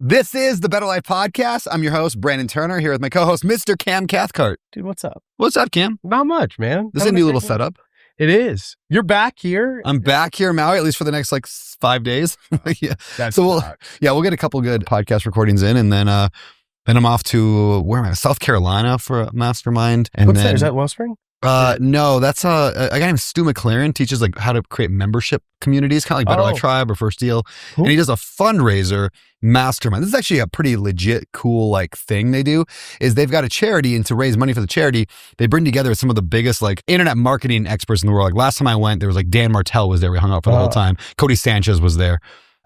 This is the Better Life Podcast. I'm your host, Brandon Turner, here with my co-host, Mr. Cam Cathcart. Dude, what's up? What's up, Cam? Not much, man. This is a new little setup. It is. You're back here. I'm back here in Maui, at least for the next 5 days. Yeah. That's So we'll get a couple good podcast recordings in, and then I'm off to, where am I? South Carolina for a mastermind. And What's that? Is that Wellspring? No, that's a guy named Stu McLaren teaches how to create membership communities, kind of like Better Life Tribe or First Deal. Cool. And he does a fundraiser mastermind. This is actually a pretty legit, cool thing they do. Is they've got a charity, and to raise money for the charity, they bring together some of the biggest internet marketing experts in the world. Last time I went, there was Dan Martell was there. We hung out for the whole time. Cody Sanchez was there.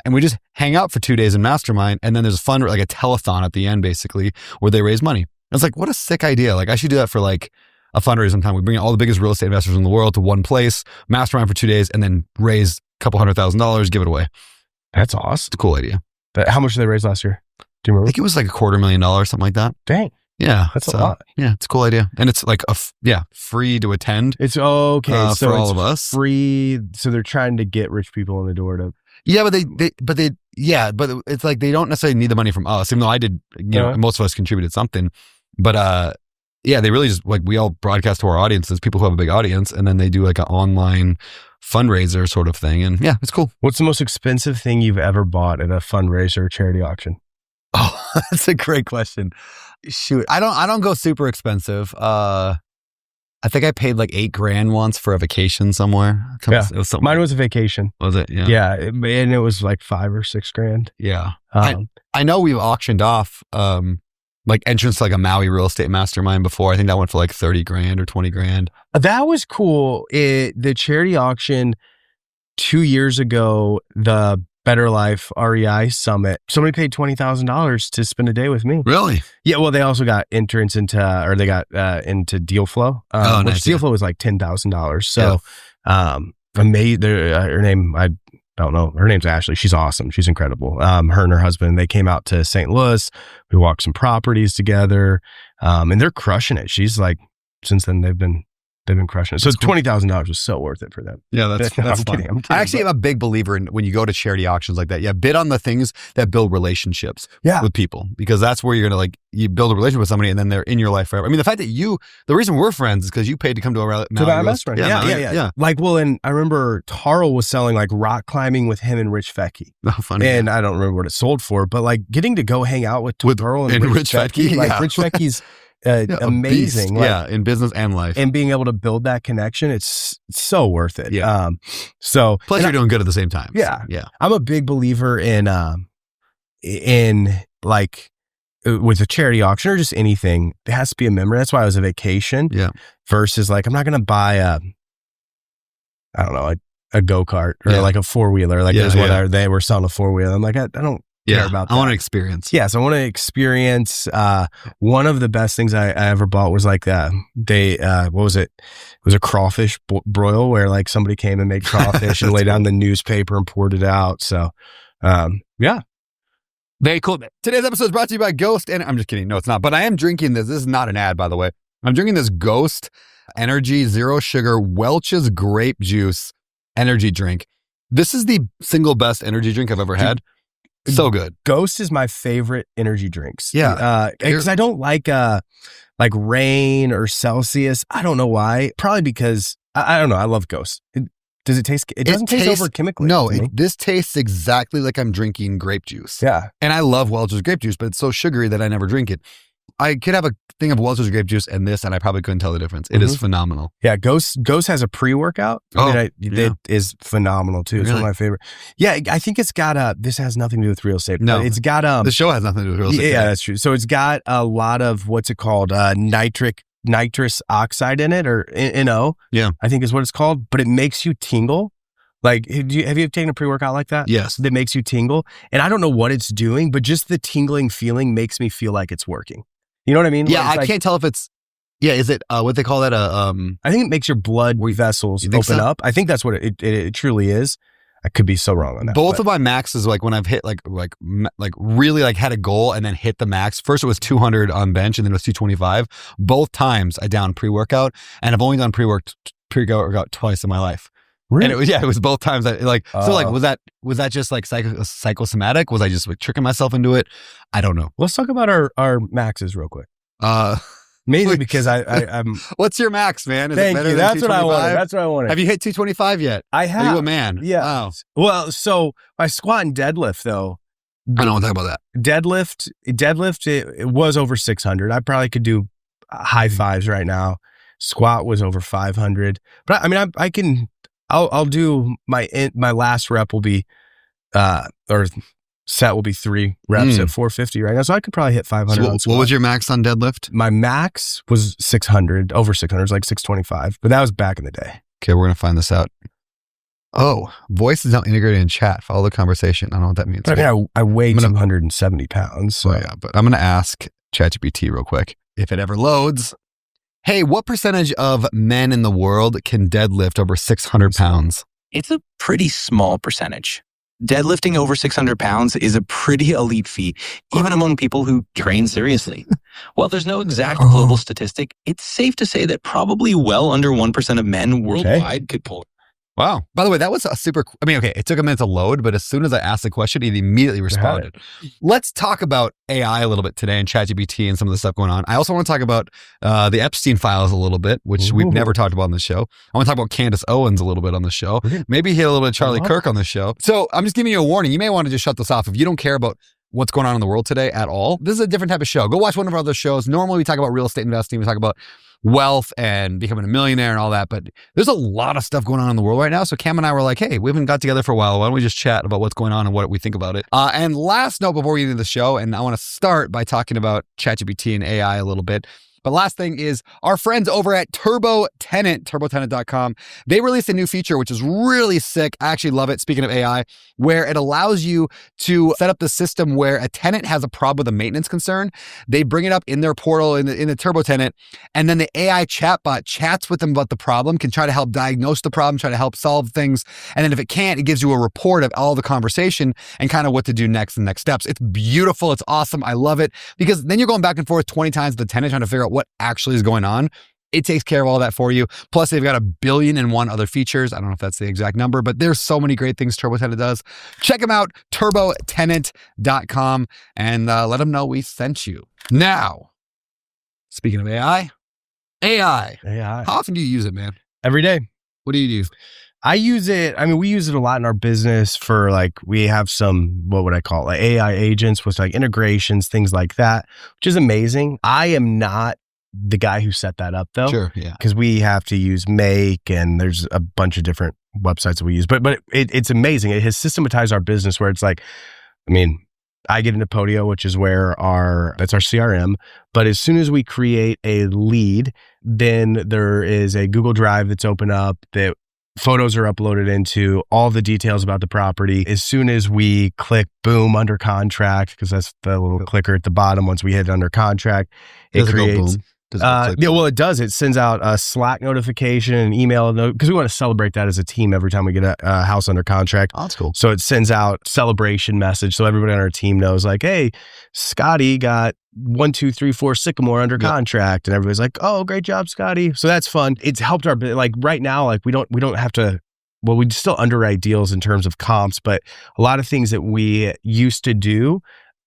And we just hang out for 2 days in mastermind, and then there's a fund, a telethon at the end, basically, where they raise money. I was like, what a sick idea. I should do that for a fundraiser sometime. We bring all the biggest real estate investors in the world to one place, mastermind for 2 days, and then raise a couple $100,000, give it away. That's awesome. It's a cool idea. How much did they raise last year? Do you remember? I think it was $250,000, something like that. Dang. Yeah. That's a lot. Yeah, it's a cool idea. And it's free to attend. It's okay. So for all of us. Free. So they're trying to get rich people in the door to. Yeah, but it's they don't necessarily need the money from us, even though I did, most of us contributed something. But yeah, they really just we all broadcast to our audiences, people who have a big audience, and then they do an online fundraiser sort of thing. And yeah, it's cool. What's the most expensive thing you've ever bought at a fundraiser or charity auction? Oh, that's a great question. Shoot, I don't go super expensive. I think I paid $8,000 once for a vacation somewhere. Yeah. It was something. Mine was a vacation. Was it? Yeah. Yeah. And it was $5,000 or $6,000. Yeah. I know we've auctioned off, entrance to a Maui real estate mastermind before. I think that went for $30,000 or $20,000. That was cool. The charity auction 2 years ago, the Better Life REI Summit, somebody paid $20,000 to spend a day with me. Really? Yeah. Well, they also got entrance into Deal Flow, which nice, Deal Flow was $10,000. So, her name, I don't know. Her name's Ashley. She's awesome. She's incredible. Her and her husband, they came out to St. Louis. We walked some properties together, and they're crushing it. She's since then they've been crushing it. So That's cool. $20,000 was so worth it for them. Yeah, that's I'm fun. kidding. I actually am a big believer in when you go to charity auctions like that. Yeah, bid on the things that build relationships with people, because that's where you're gonna you build a relationship with somebody and then they're in your life forever. I mean, the fact that the reason we're friends is because you paid to come to a mastermind. Yeah. And I remember Tarl was selling rock climbing with him and Rich Fettke. Oh, funny. And I don't remember what it sold for, but getting to go hang out with Tarl and Rich Fettke, Rich Fettke's amazing. In business and life. And being able to build that connection, it's so worth it. Yeah. Plus you're doing good at the same time. Yeah. So, yeah. I'm a big believer in with a charity auction or just anything, it has to be a memory. That's why it was a vacation. Yeah. Versus I'm not going to buy a go-kart or a four-wheeler. There's one they were selling a four-wheeler. I'm I don't care about that. I want to experience. Yes, I want to experience. One of the best things I ever bought was what was it? It was a crawfish broil where somebody came and made crawfish and laid down the newspaper and poured it out. So, yeah. Very cool. Today's episode is brought to you by Ghost. And I'm just kidding. No, it's not. But I am drinking this. This is not an ad, by the way. I'm drinking this Ghost Energy Zero Sugar Welch's Grape Juice energy drink. This is the single best energy drink I've ever had. So good. Ghost is my favorite energy drinks. Yeah. Because I don't like Rain or Celsius. I don't know why. Probably because I don't know. I love Ghost. Does it taste? It doesn't taste over chemically. No, this tastes exactly like I'm drinking grape juice. Yeah. And I love Welch's grape juice, but it's so sugary that I never drink it. I could have a thing of Welch's grape juice and this, and I probably couldn't tell the difference. It is phenomenal. Yeah, Ghost has a pre-workout. It is phenomenal too. It's one of my favorite. Yeah, I think it's got this has nothing to do with real estate. No, it's got the show has nothing to do with real estate. Yeah, that's true. So it's got a lot of what's it called? Nitrous oxide in it, or NO. Yeah, I think is what it's called. But it makes you tingle. Have you taken a pre-workout like that? Yes. That makes you tingle. And I don't know what it's doing, but just the tingling feeling makes me feel like it's working. You know what I mean? Yeah, I can't tell if it's, is it, what they call that? I think it makes your blood vessels open up. I think that's what it truly is. I could be so wrong on that. Both of my maxes, when I've hit really had a goal and then hit the max. First it was 200 on bench and then it was 225. Both times I downed pre-workout, and I've only done pre-workout twice in my life. Really? And it was both times that was that just like psychosomatic? Was I just like tricking myself into it? I don't know. Let's talk about our maxes real quick. Mainly because I'm. What's your max, man? Is Thank it better you. than That's what I wanted. That's what I wanted. Have you hit 225 yet? I have. Are you a man? Yeah. Wow. Well, so my squat and deadlift though. I don't want to talk about that. Deadlift. It was over 600. I probably could do high fives right now. Squat was over 500. But I mean, I can. I'll do my last rep will be, or set will be 3 reps at 450 right now. So I could probably hit 500. So what was your max on deadlift? My max was 600, over 600. It was like 625, but that was back in the day. Okay, we're going to find this out. Oh, voice is now integrated in chat. Follow the conversation. I don't know what that means. But I mean, I weigh 270 pounds. So. Oh, yeah, but I'm going to ask ChatGPT real quick. If it ever loads, hey, what percentage of men in the world can deadlift over 600 pounds? It's a pretty small percentage. Deadlifting over 600 pounds is a pretty elite feat, even among people who train seriously. While there's no exact global statistic, it's safe to say that probably well under 1% of men worldwide could pull. Wow. By the way, that was a super, it took a minute to load, but as soon as I asked the question, it immediately responded. Let's talk about AI a little bit today and ChatGPT and some of the stuff going on. I also want to talk about the Epstein files a little bit, which we've never talked about on the show. I want to talk about Candace Owens a little bit on the show. Maybe hit a little bit of Charlie Kirk on the show. So I'm just giving you a warning. You may want to just shut this off if you don't care about what's going on in the world today at all. This is a different type of show. Go watch one of our other shows. Normally we talk about real estate investing. We talk about wealth and becoming a millionaire and all that, but there's a lot of stuff going on in the world right now. So Cam and I were like, hey, we haven't got together for a while. Why don't we just chat about what's going on and what we think about it? And last note before we get into the show, and I want to start by talking about ChatGPT and AI a little bit. But last thing is our friends over at turbotenant.com. They released a new feature, which is really sick. I actually love it. Speaking of AI, where it allows you to set up the system where a tenant has a problem with a maintenance concern. They bring it up in their portal in the Turbo Tenant, and then the AI chatbot chats with them about the problem, can try to help diagnose the problem, try to help solve things. And then if it can't, it gives you a report of all the conversation and kind of what to do next and next steps. It's beautiful. It's awesome. I love it because then you're going back and forth 20 times with the tenant trying to figure out what actually is going on. It takes care of all that for you. Plus, they've got 1 billion and one other features. I don't know if that's the exact number, but there's so many great things Turbo Tenant does. Check them out, turbotenant.com, and let them know we sent you. Now, speaking of AI. How often do you use it, man? Every day. What do you do? I use it. I mean, we use it a lot in our business for we have some, what would I call it? Like AI agents with integrations, things like that, which is amazing. I am not the guy who set that up though. Sure, yeah. Because we have to use Make and there's a bunch of different websites that we use. But it's amazing. It has systematized our business where it's I get into Podio, which is where that's our CRM. But as soon as we create a lead, then there is a Google Drive that's open up that photos are uploaded into, all the details about the property. As soon as we click boom under contract, because that's the little clicker at the bottom, once we hit under contract, it creates. It does. It sends out a Slack notification, an email, because we want to celebrate that as a team every time we get a house under contract. Oh, that's cool. So it sends out celebration message, so everybody on our team knows, hey, Scotty got 1, 2, 3, 4 Sycamore under contract, and everybody's like, oh, great job, Scotty. So that's fun. It's helped our right now. We don't have to. Well, we still underwrite deals in terms of comps, but a lot of things that we used to do,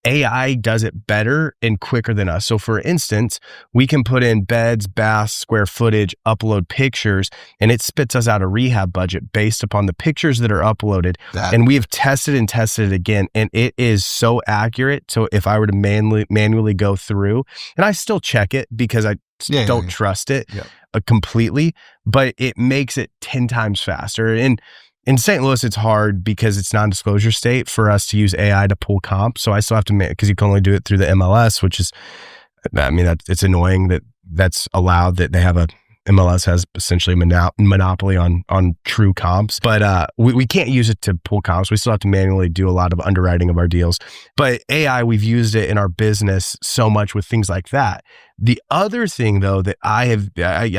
AI does it better and quicker than us. So for instance, we can put in beds, baths, square footage, upload pictures, and it spits us out a rehab budget based upon the pictures that are uploaded. And we have tested it again, and it is so accurate. So if I were to manually go through, and I still check it because I don't trust it completely, but it makes it 10 times faster. And in St. Louis, it's hard because it's non-disclosure state for us to use AI to pull comps. So I still have to because you can only do it through the MLS, which is, it's annoying that that's allowed, that they have MLS has essentially a monopoly on true comps, but we can't use it to pull comps. We still have to manually do a lot of underwriting of our deals. But AI, we've used it in our business so much with things like that. The other thing though that I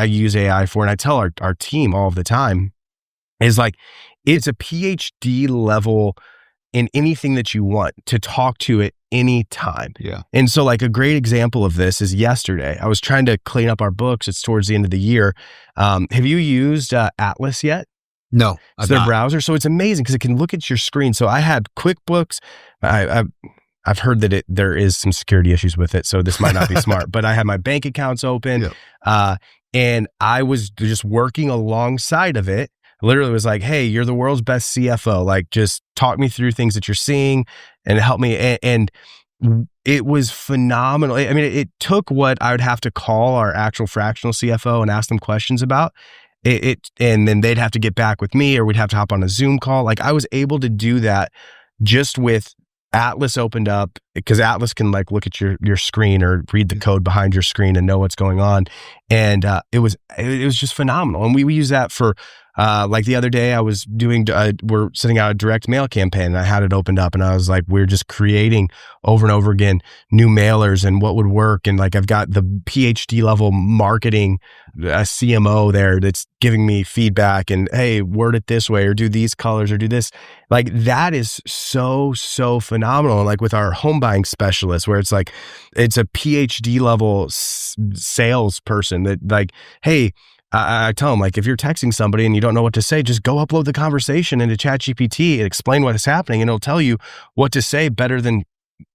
use AI for, and I tell our team all of the time, is it's a PhD level in anything that you want to talk to at any time. Yeah. And so a great example of this is yesterday. I was trying to clean up our books. It's towards the end of the year. Have you used Atlas yet? No, it's their browser. So it's amazing because it can look at your screen. So I had QuickBooks. I've heard that there is some security issues with it, so this might not be smart. But I had my bank accounts open, and I was just working alongside of it. Literally was like, hey, you're the world's best CFO. Like, just talk me through things that you're seeing and help me. And it was phenomenal. I mean, it took what I would have to call our actual fractional CFO and ask them questions about it. And then they'd have to get back with me, or we'd have to hop on a Zoom call. Like, I was able to do that just with Atlas opened up, because Atlas can like look at your screen or read the code behind your screen and know what's going on. And it was just phenomenal. And we use that for like the other day I was doing, we're sending out a direct mail campaign, and I had it opened up, and I was like, we're just creating over and over again new mailers and what would work. And like, I've got the PhD level marketing CMO there that's giving me feedback and, hey, word it this way, or do these colors, or do this. Like, that is so phenomenal. And like with our home buying specialist, where it's like, it's a PhD level salesperson that like, hey, I tell them, like, if you're texting somebody and you don't know what to say, just go upload the conversation into ChatGPT and explain what is happening, and it'll tell you what to say better than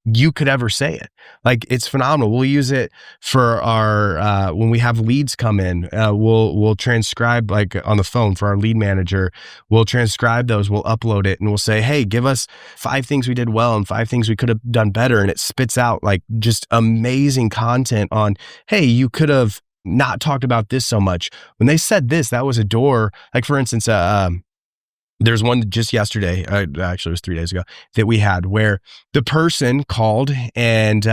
you could ever say it. Like, it's phenomenal. We'll use it for our, when we have leads come in, we'll transcribe, like on the phone for our lead manager, we'll transcribe those, we'll upload it, and we'll say, hey, give us 5 things we did well and 5 things we could have done better. And it spits out like just amazing content on, hey, you could have not talked about this so much. When they said this, that was a door. Like, for instance, there's one just yesterday, actually it was 3 days ago, that we had where the person called, and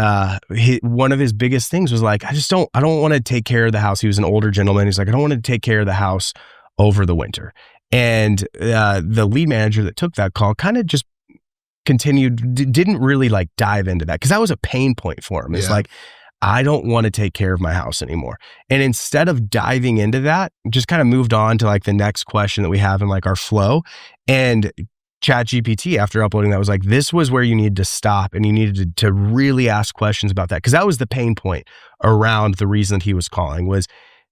one of his biggest things was like, I don't want to take care of the house. He was an older gentleman. He's like, I don't want to take care of the house over the winter. And the lead manager that took that call kind of just continued, didn't really like dive into that, because that was a pain point for him. It's like, I don't want to take care of my house anymore. And instead of diving into that, just kind of moved on to like the next question that we have in like our flow. And ChatGPT, after uploading that, was like, this was where you needed to stop, and you needed to really ask questions about that. Because that was the pain point around the reason that he was calling, was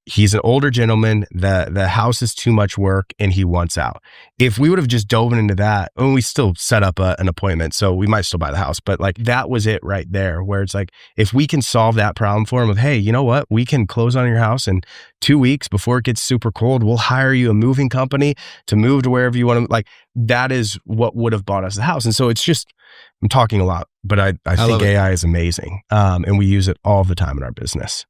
he's an older gentleman, the house is too much work, and he wants out. If we would have just dove into that, and we still set up an appointment, so we might still buy the house, but like, that was it right there, where it's like, if we can solve that problem for him of, hey, you know what, we can close on your house in 2 weeks before it gets super cold, we'll hire you a moving company to move to wherever you want to, like, that is what would have bought us the house. And so it's just, I'm talking a lot, but I think AI is amazing. And we use it all the time in our business.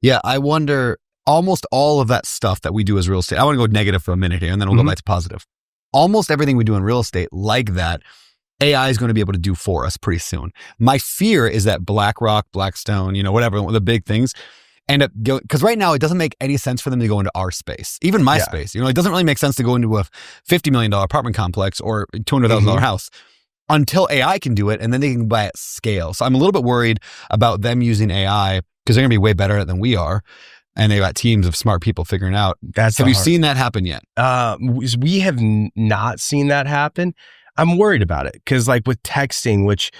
Yeah, I wonder, almost all of that stuff that we do as real estate, I want to go negative for a minute here, and then we'll go back to positive. Almost everything we do in real estate like that, AI is going to be able to do for us pretty soon. My fear is that BlackRock, Blackstone, whatever, the big things end up going, because right now it doesn't make any sense for them to go into our space, even my space. It doesn't really make sense to go into a $50 million apartment complex or $200,000 house until AI can do it, and then they can buy at scale. So I'm a little bit worried about them using AI, because they're going to be way better at it than we are. And they got teams of smart people figuring out. Have you seen that happen yet? We have not seen that happen. I'm worried about it, because like with texting, which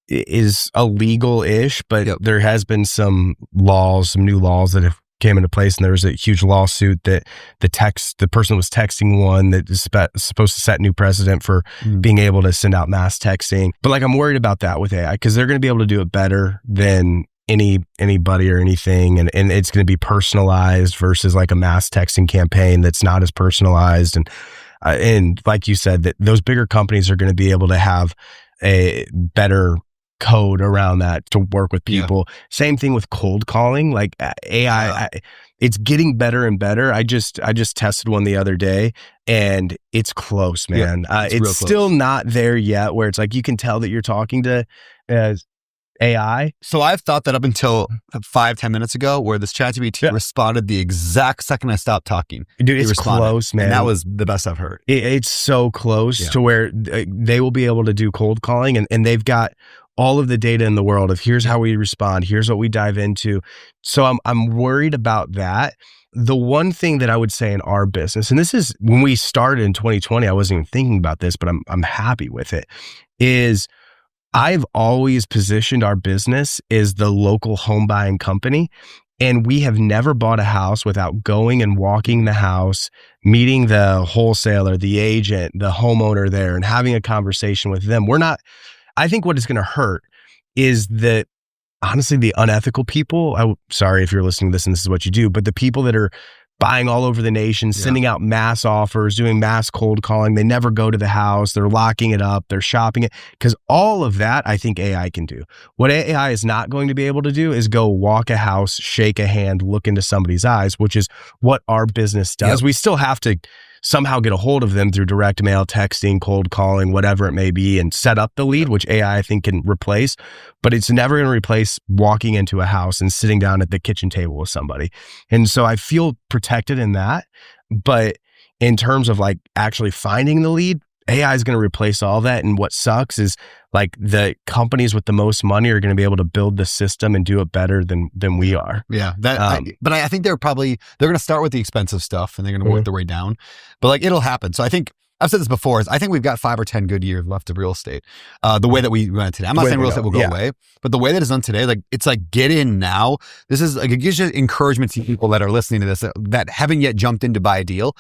is illegal-ish, but there has been some new laws that have came into place, and there was a huge lawsuit that the person was texting one that is supposed to set new precedent for being able to send out mass texting. But like, I'm worried about that with AI, because they're going to be able to do it better than anybody or anything, and it's going to be personalized versus like a mass texting campaign that's not as personalized. And like you said, that those bigger companies are going to be able to have a better code around that to work with people. Same thing with cold calling, like AI. It's getting better and better. I just tested one the other day, and it's close, man. It's still not there yet, where it's like you can tell that you're talking to AI. So I've thought that up until 5-10 minutes ago, where this ChatGPT responded the exact second I stopped talking. Dude, it's close, man. And that was the best I've heard. It's so close to where they will be able to do cold calling, and they've got all of the data in the world of here's how we respond, here's what we dive into. So I'm worried about that. The one thing that I would say in our business, and this is when we started in 2020, I wasn't even thinking about this, but I'm happy with it, is I've always positioned our business as the local home buying company. And we have never bought a house without going and walking the house, meeting the wholesaler, the agent, the homeowner there, and having a conversation with them. I think what is going to hurt is that, honestly, the unethical people, sorry if you're listening to this and this is what you do, but the people that are buying all over the nation, sending out mass offers, doing mass cold calling, they never go to the house, they're locking it up, they're shopping it, because all of that, I think AI can do. What AI is not going to be able to do is go walk a house, shake a hand, look into somebody's eyes, which is what our business does. We still have to somehow get a hold of them through direct mail, texting, cold calling, whatever it may be, and set up the lead, which AI I think can replace, but it's never going to replace walking into a house and sitting down at the kitchen table with somebody. And so I feel protected in that. But in terms of like actually finding the lead, AI is going to replace all that. And what sucks is like the companies with the most money are going to be able to build the system and do it better than we are. Yeah. But I think they're going to start with the expensive stuff and they're going to work their way down, but like it'll happen. So I think I've said this before, I think we've got 5 or 10 good years left of real estate. The way that we run it today. I'm not saying real estate will go away, but the way that it's done today, like it's like get in now. This is like, it gives you encouragement to people that are listening to this that haven't yet jumped in to buy a deal.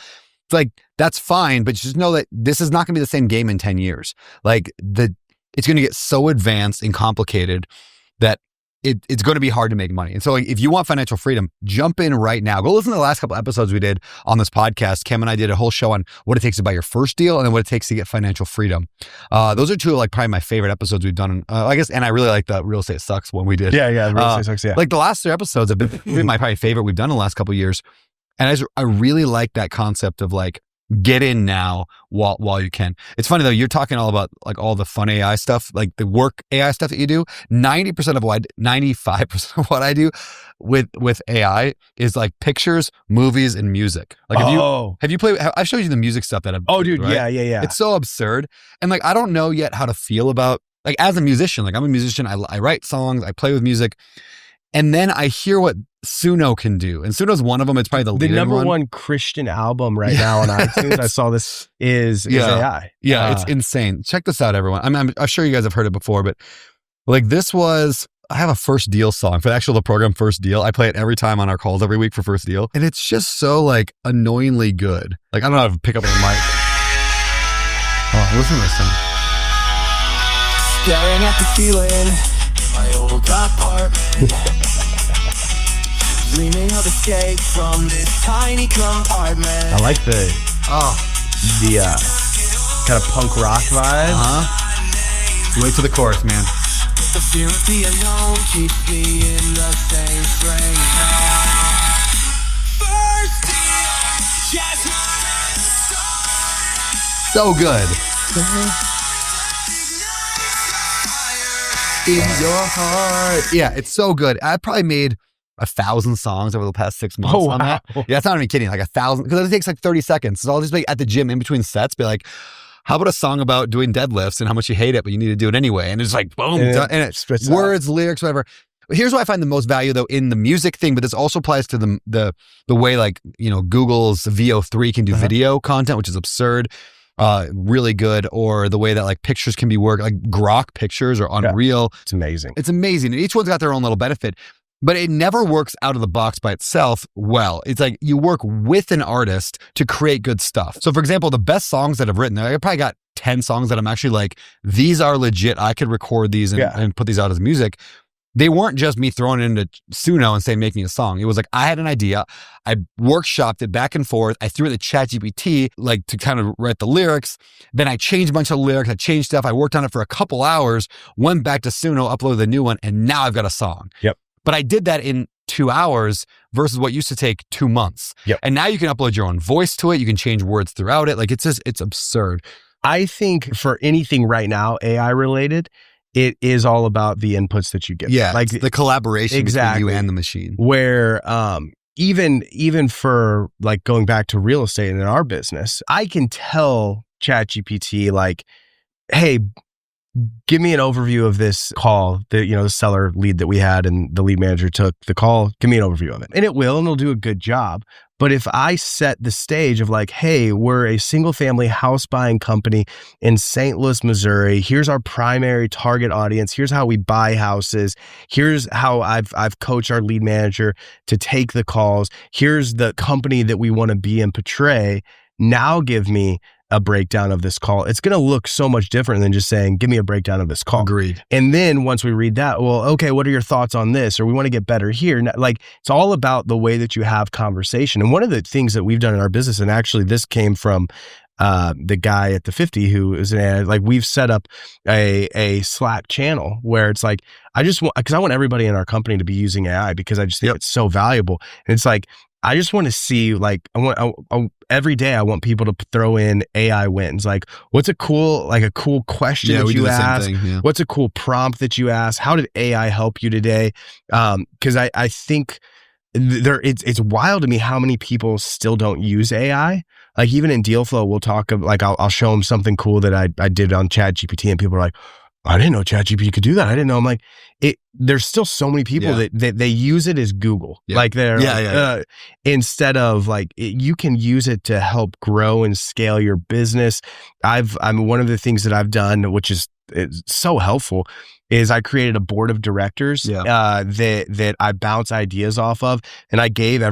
It's like, that's fine, but just know that this is not going to be the same game in 10 years. Like it's going to get so advanced and complicated that it's going to be hard to make money. And so like, if you want financial freedom, jump in right now. Go listen to the last couple episodes we did on this podcast. Cam and I did a whole show on what it takes to buy your first deal and then what it takes to get financial freedom. Those are two of like probably my favorite episodes we've done. I guess, and I really like the Real Estate Sucks one we did. Yeah, Real Estate Sucks, yeah. Like the last 3 episodes have been my probably favorite we've done in the last couple of years. And I really like that concept of like, get in now while you can. It's funny though, you're talking all about like all the fun AI stuff, like the work AI stuff that you do. 95% of what I do with AI is like pictures, movies, and music. Like have you played, I've showed you the music stuff that I've played, dude, right? Yeah. It's so absurd. And like, I don't know yet how to feel about, like as a musician, like I'm a musician, I write songs, I play with music. And then I hear what Suno can do. And Suno's one of them. It's probably the number one Christian album right now on iTunes. I saw this is AI. Yeah, it's insane. Check this out, everyone. I'm sure you guys have heard it before, but like I have a First Deal song for the program First Deal. I play it every time on our calls every week for First Deal. And it's just so like annoyingly good. Like I don't know how to pick up the mic. Oh, listen to this song. Staring at the ceiling. My old apartment, dreaming of escape from this tiny compartment. I like the kind of punk rock vibe. Wait till the chorus, man. The fear of the unknown keeps me in the same frame. First deal, just so good. In your heart. Yeah, it's so good. I probably made 1,000 songs over the past 6 months on that. Yeah, it's not even kidding. Like 1,000, because it takes like 30 seconds. So I'll just be at the gym in between sets, be like, how about a song about doing deadlifts and how much you hate it, but you need to do it anyway? And it's like, boom, and it's words, lyrics, whatever. Here's what I find the most value though in the music thing, but this also applies to the way like, you know, Google's VO3 can do video content, which is absurd. Really good, or the way that like pictures can be worked, like Grok pictures are unreal. It's amazing. It's amazing. And each one's got their own little benefit, but it never works out of the box by itself well. It's like you work with an artist to create good stuff. So for example, the best songs that I've written, I probably got 10 songs that I'm actually like, these are legit. I could record these and put these out as music. They weren't just me throwing it into Suno and saying, make me a song. It was like, I had an idea. I workshopped it back and forth. I threw it to ChatGPT, like to kind of write the lyrics. Then I changed a bunch of lyrics. I changed stuff. I worked on it for a couple hours, went back to Suno, uploaded a new one, and now I've got a song. Yep. But I did that in 2 hours versus what used to take 2 months. Yep. And now you can upload your own voice to it. You can change words throughout it. Like it's absurd. I think for anything right now, AI related, it is all about the inputs that you get. Yeah, like the collaboration between you and the machine. Where even for like going back to real estate and in our business, I can tell ChatGPT like, hey, give me an overview of this call, the seller lead that we had and the lead manager took the call. Give me an overview of it. And it will, and it'll do a good job. But if I set the stage of like, hey, we're a single family house buying company in St. Louis, Missouri. Here's our primary target audience. Here's how we buy houses. Here's how I've coached our lead manager to take the calls. Here's the company that we want to be and portray. Now give me a breakdown of this call. It's going to look so much different than just saying, give me a breakdown of this call. Agreed. And then once we read that, well, okay, what are your thoughts on this? Or we want to get better here. Like, it's all about the way that you have conversation. And one of the things that we've done in our business, and actually this came from the guy at the 50 who is like, we've set up a Slack channel where it's like, because I want everybody in our company to be using AI because I just think it's so valuable. And it's like, I just want to see, like, every day I want people to throw in AI wins. Like, what's a cool question that you ask? Yeah. What's a cool prompt that you ask? How did AI help you today? Because I think it's wild to me how many people still don't use AI. Like, even in deal flow, we'll talk of, like, I'll show them something cool that I did on ChatGPT, and people are like, I didn't know ChatGPT could do that. I didn't know. I'm like, there's still so many people that they use it as Google. Yeah. Like they're instead of like, you can use it to help grow and scale your business. I'm one of the things that I've done, which is so helpful, is I created a board of directors that I bounce ideas off of, and I gave I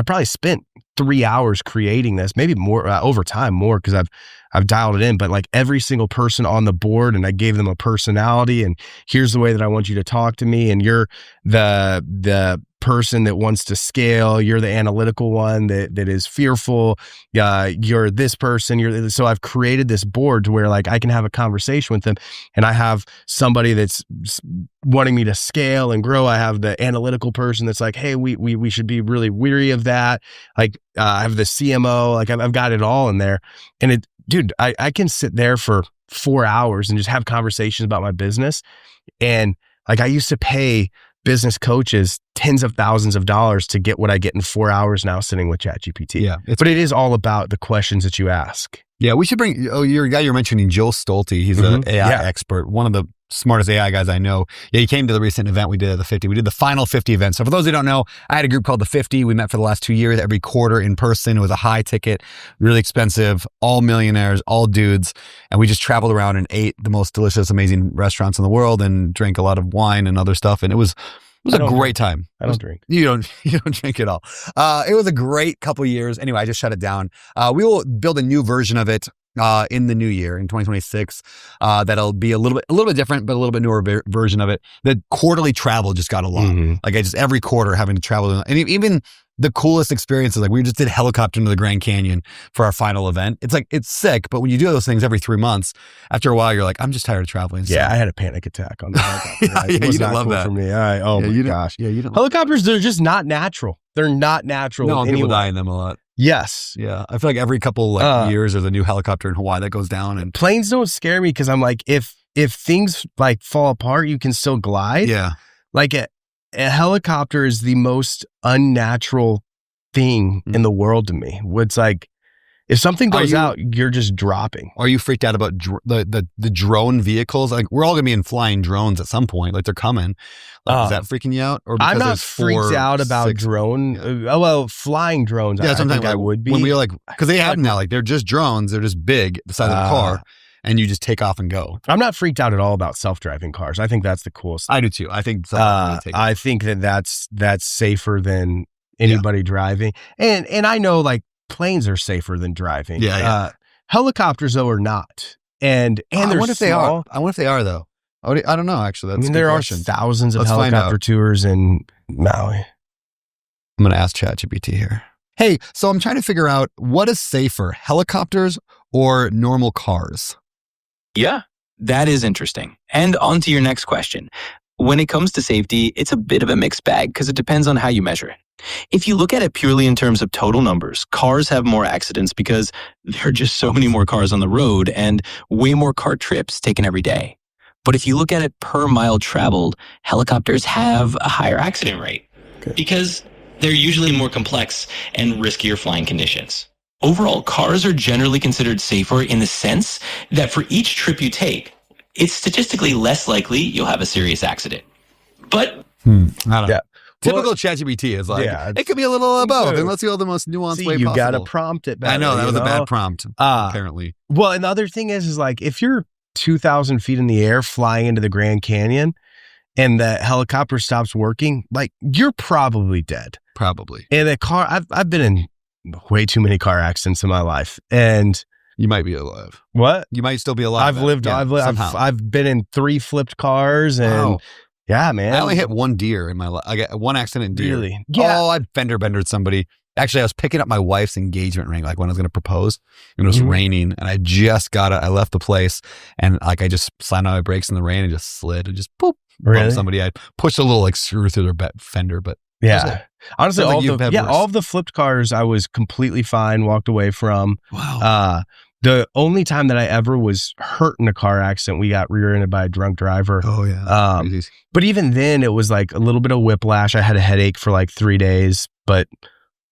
probably spent 3 hours creating this, maybe more over time, more because I've dialed it in, but like every single person on the board, and I gave them a personality, and here's the way that I want you to talk to me, and you're the person that wants to scale, you're the analytical one that is fearful, you're this person, so I've created this board to where like I can have a conversation with them, and I have somebody that's wanting me to scale and grow. I have the analytical person that's like, hey, we should be really weary of that. Like I have the CMO, like I've got it all in there, and dude, I can sit there for 4 hours and just have conversations about my business. And like, I used to pay business coaches tens of thousands of dollars to get what I get in 4 hours now sitting with ChatGPT. Yeah. But it is all about the questions that you ask. Yeah. We should bring, your guy you're mentioning, Joe Stolte. He's an AI expert, one of the smartest AI guys I know. Yeah, he came to the recent event we did at the 50. We did the final 50 event. So for those who don't know, I had a group called the 50. We met for the last 2 years, every quarter in person. It was a high ticket, really expensive, all millionaires, all dudes. And we just traveled around and ate the most delicious, amazing restaurants in the world and drank a lot of wine and other stuff. And it was a great time. I don't drink. You don't drink at all. It was a great couple of years. Anyway, I just shut it down. We will build a new version of it in the new year, in 2026. That'll be a little bit different, but a little bit newer version of it. The quarterly travel just got a lot. Like every quarter having to travel. And even the coolest experiences, like we just did helicopter into the Grand Canyon for our final event. It's like, it's sick, but when you do those things every 3 months, after a while, you're like, I'm just tired of traveling. Yeah, I had a panic attack on the helicopter. You didn't love that. For me. My gosh. Yeah, you don't. Helicopters, they're just not natural. They're not natural. No, people die in them a lot. Yes. Yeah. I feel like every couple years there's a new helicopter in Hawaii that goes down. And planes don't scare me because I'm like, if things like fall apart, you can still glide. Yeah. Like a helicopter is the most unnatural thing in the world to me. It's like, if something goes out, you're just dropping. Are you freaked out about the drone vehicles? Like, we're all going to be in flying drones at some point. Like, they're coming. Like, is that freaking you out? Or I'm not freaked out about drone. Well, flying drones. Yeah, I think I would be. When we were like, because they have them now. Like, they're just drones. They're just big, the size of a car, and you just take off and go. I'm not freaked out at all about self-driving cars. I think that's the coolest. I do too. I think. I think that's safer than anybody driving, and I know like. Planes are safer than driving. Yeah. Helicopters though are not, and I they're wonder if they are. I wonder if they are though. I don't know. Actually, there are thousands of helicopter tours in Maui. I'm going to ask ChatGPT here. Hey, so I'm trying to figure out what is safer, helicopters or normal cars? Yeah, that is interesting. And on to your next question. When it comes to safety, it's a bit of a mixed bag because it depends on how you measure it. If you look at it purely in terms of total numbers, cars have more accidents because there are just so many more cars on the road and way more car trips taken every day. But if you look at it per mile traveled, helicopters have a higher accident rate because they're usually more complex and riskier flying conditions. Overall, cars are generally considered safer in the sense that for each trip you take, it's statistically less likely you'll have a serious accident. But I don't know. Typical ChatGPT is like, it could be a little of both. And let's go the most nuanced way possible. You got to prompt it better. I know, that was a bad prompt, apparently. Well, and the other thing is like, if you're 2,000 feet in the air flying into the Grand Canyon and the helicopter stops working, like, you're probably dead. Probably. And a car, I've been in way too many car accidents in my life. And you might be alive. What? You might still be alive. I've been in 3 flipped cars and yeah, man. I only hit 1 deer in my life. I got 1 accident in deer. Really? Yeah. Oh, I fender-bendered somebody. Actually, I was picking up my wife's engagement ring, like when I was going to propose, and it was raining, and I just got it. I left the place, and like I just slammed on my brakes in the rain and just slid and just poop. Really? Somebody. I pushed a little like screw through their fender, but yeah. Honestly, all of the flipped cars, I was completely fine, walked away from. Wow. The only time that I ever was hurt in a car accident, we got rear-ended by a drunk driver. Oh, yeah. But even then, it was like a little bit of whiplash. I had a headache for like 3 days, but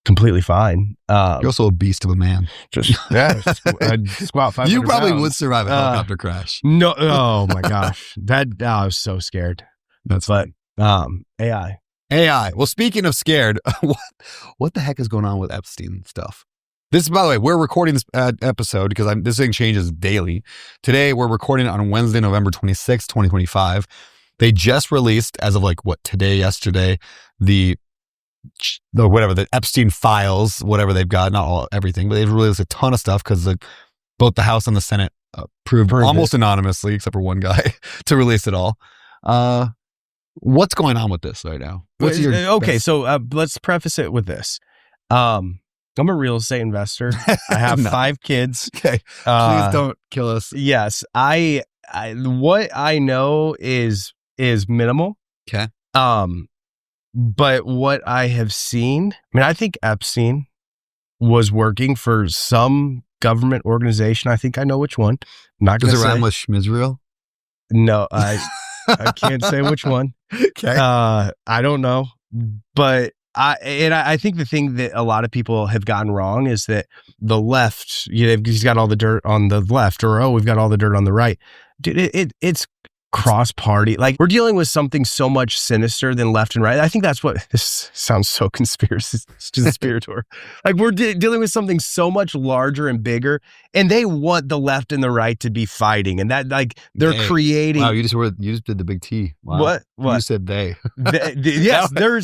completely fine. You're also a beast of a man. I'd squat 500 You probably pounds. would survive a helicopter crash. No. Oh, my gosh. I was so scared. AI. Well, speaking of scared, what the heck is going on with Epstein stuff? This, by the way, we're recording this episode because this thing changes daily. Today, we're recording it on Wednesday, November 26th, 2025. They just released, as of like yesterday, the Epstein files, whatever they've got, not everything, but they've released a ton of stuff because both the House and the Senate proved almost anonymously, except for one guy, to release it all. What's going on with this right now? So let's preface it with this. I'm a real estate investor. I have 5 kids. Okay. Please don't kill us. Yes. I what I know is minimal. Okay. But what I have seen, I mean, I think Epstein was working for some government organization. I think I know which one. I'm not going to say. Does it rhyme with Schmizrael? No, I can't say which one. Okay. I don't know. But I think the thing that a lot of people have gotten wrong is that the left, he's got all the dirt on the left, or we've got all the dirt on the right. Dude, it's cross-party. Like, we're dealing with something so much sinister than left and right. I think that's what, this sounds so conspirator. Like, we're dealing with something so much larger and bigger, and they want the left and the right to be fighting, and that, like, they're creating. Wow, you just did the big T. Wow. What? You said they. Yes, there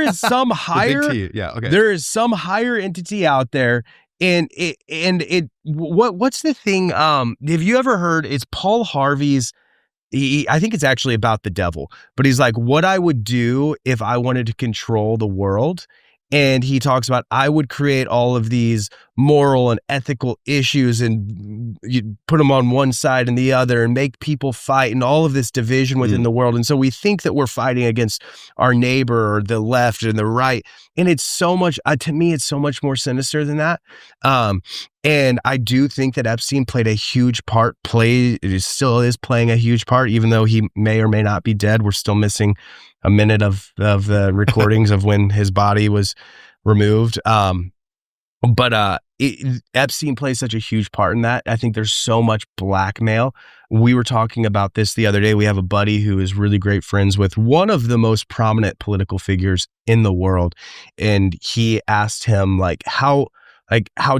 is some higher. The big T. Yeah, okay. There is some higher entity out there. And what's the thing? Have you ever heard? It's Paul Harvey's. I think it's actually about the devil, but he's like, what I would do if I wanted to control the world. And he talks about, I would create all of these moral and ethical issues and you put them on one side and the other and make people fight and all of this division within the world. And so we think that we're fighting against our neighbor or the left and the right. And it's so much, to me, it's so much more sinister than that. And I do think that Epstein played a huge part, still is playing a huge part, even though he may or may not be dead. We're still missing a minute of the recordings of when his body was removed. But Epstein plays such a huge part in that. I think there's so much blackmail. We were talking about this the other day. We have a buddy who is really great friends with one of the most prominent political figures in the world. And he asked him, how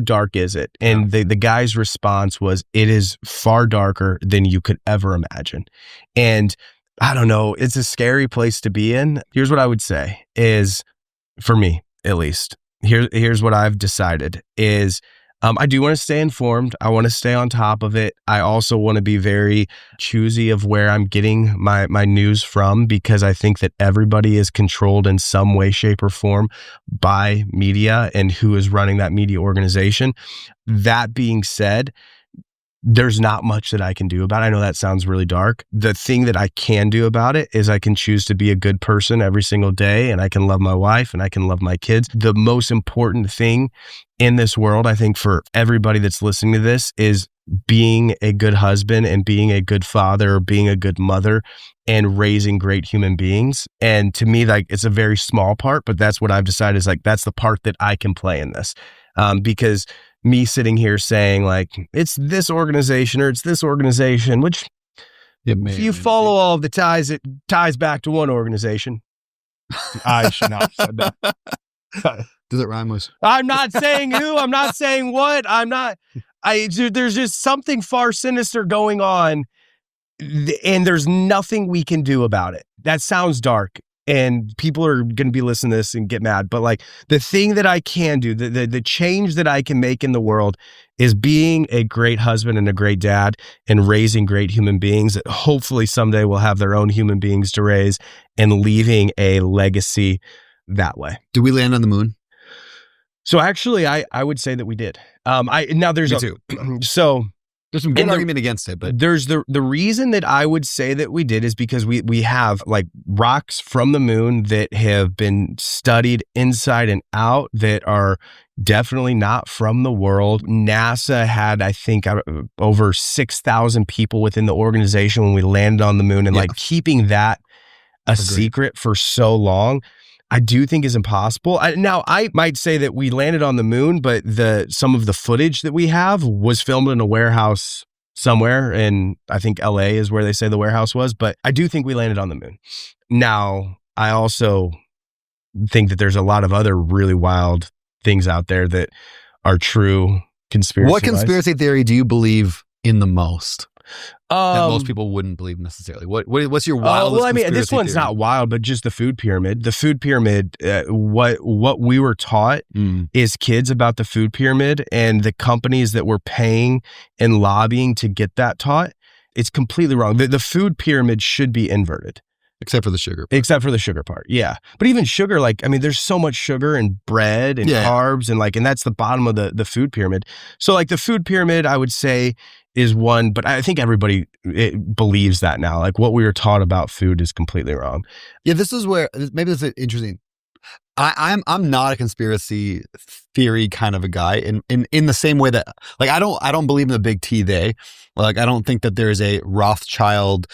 dark is it? And the guy's response was, it is far darker than you could ever imagine. And I don't know, it's a scary place to be in. Here's what I would say is, for me, at least, here's what I've decided is, I do want to stay informed. I want to stay on top of it. I also want to be very choosy of where I'm getting my news from, because I think that everybody is controlled in some way, shape, or form by media and who is running that media organization. That being said, there's not much that I can do about it. I know that sounds really dark. The thing that I can do about it is I can choose to be a good person every single day, and I can love my wife and I can love my kids. The most important thing in this world, I think, for everybody that's listening to this is being a good husband and being a good father or being a good mother and raising great human beings. And to me, it's a very small part, but that's what I've decided is that's the part that I can play in this. Because me sitting here saying it's this organization or it's this organization, which if you follow all of the ties, it ties back to one organization. I should not have said that. Does it rhyme with? I'm not saying who. I'm not saying what. There's just something far sinister going on, and there's nothing we can do about it. That sounds dark, and people are going to be listening to this and get mad. But like the thing that I can do, the change that I can make in the world is being a great husband and a great dad and raising great human beings that hopefully someday will have their own human beings to raise and leaving a legacy that way. Do we land on the moon? So actually, I would say that we did. Now there's Me too. So there's some good argument against it, but there's the reason that I would say that we did is because we have like rocks from the moon that have been studied inside and out that are definitely not from the world. NASA had, I think, over 6,000 people within the organization when we landed on the moon, and like keeping that a secret for so long, I do think is impossible. Now, I might say that we landed on the moon, but some of the footage that we have was filmed in a warehouse somewhere, and I think LA is where they say the warehouse was, but I do think we landed on the moon. Now, I also think that there's a lot of other really wild things out there that are true conspiracy. What conspiracy theory do you believe in the most? That most people wouldn't believe necessarily. What's your wildest? Well, I mean, this one's not wild, but just the food pyramid. The food pyramid. What we were taught is kids about the food pyramid and the companies that were paying and lobbying to get that taught. It's completely wrong. The food pyramid should be inverted. Except for the sugar part. Except for the sugar part, yeah. But even sugar, like, I mean, there's so much sugar and bread and carbs and that's the bottom of the food pyramid. So like the food pyramid, I would say is one, but I think everybody believes that now. Like what we were taught about food is completely wrong. Yeah, this is where, maybe this is interesting. I'm not a conspiracy theory kind of a guy in the same way that like I don't believe in the big T they. Like I don't think that there's a Rothschild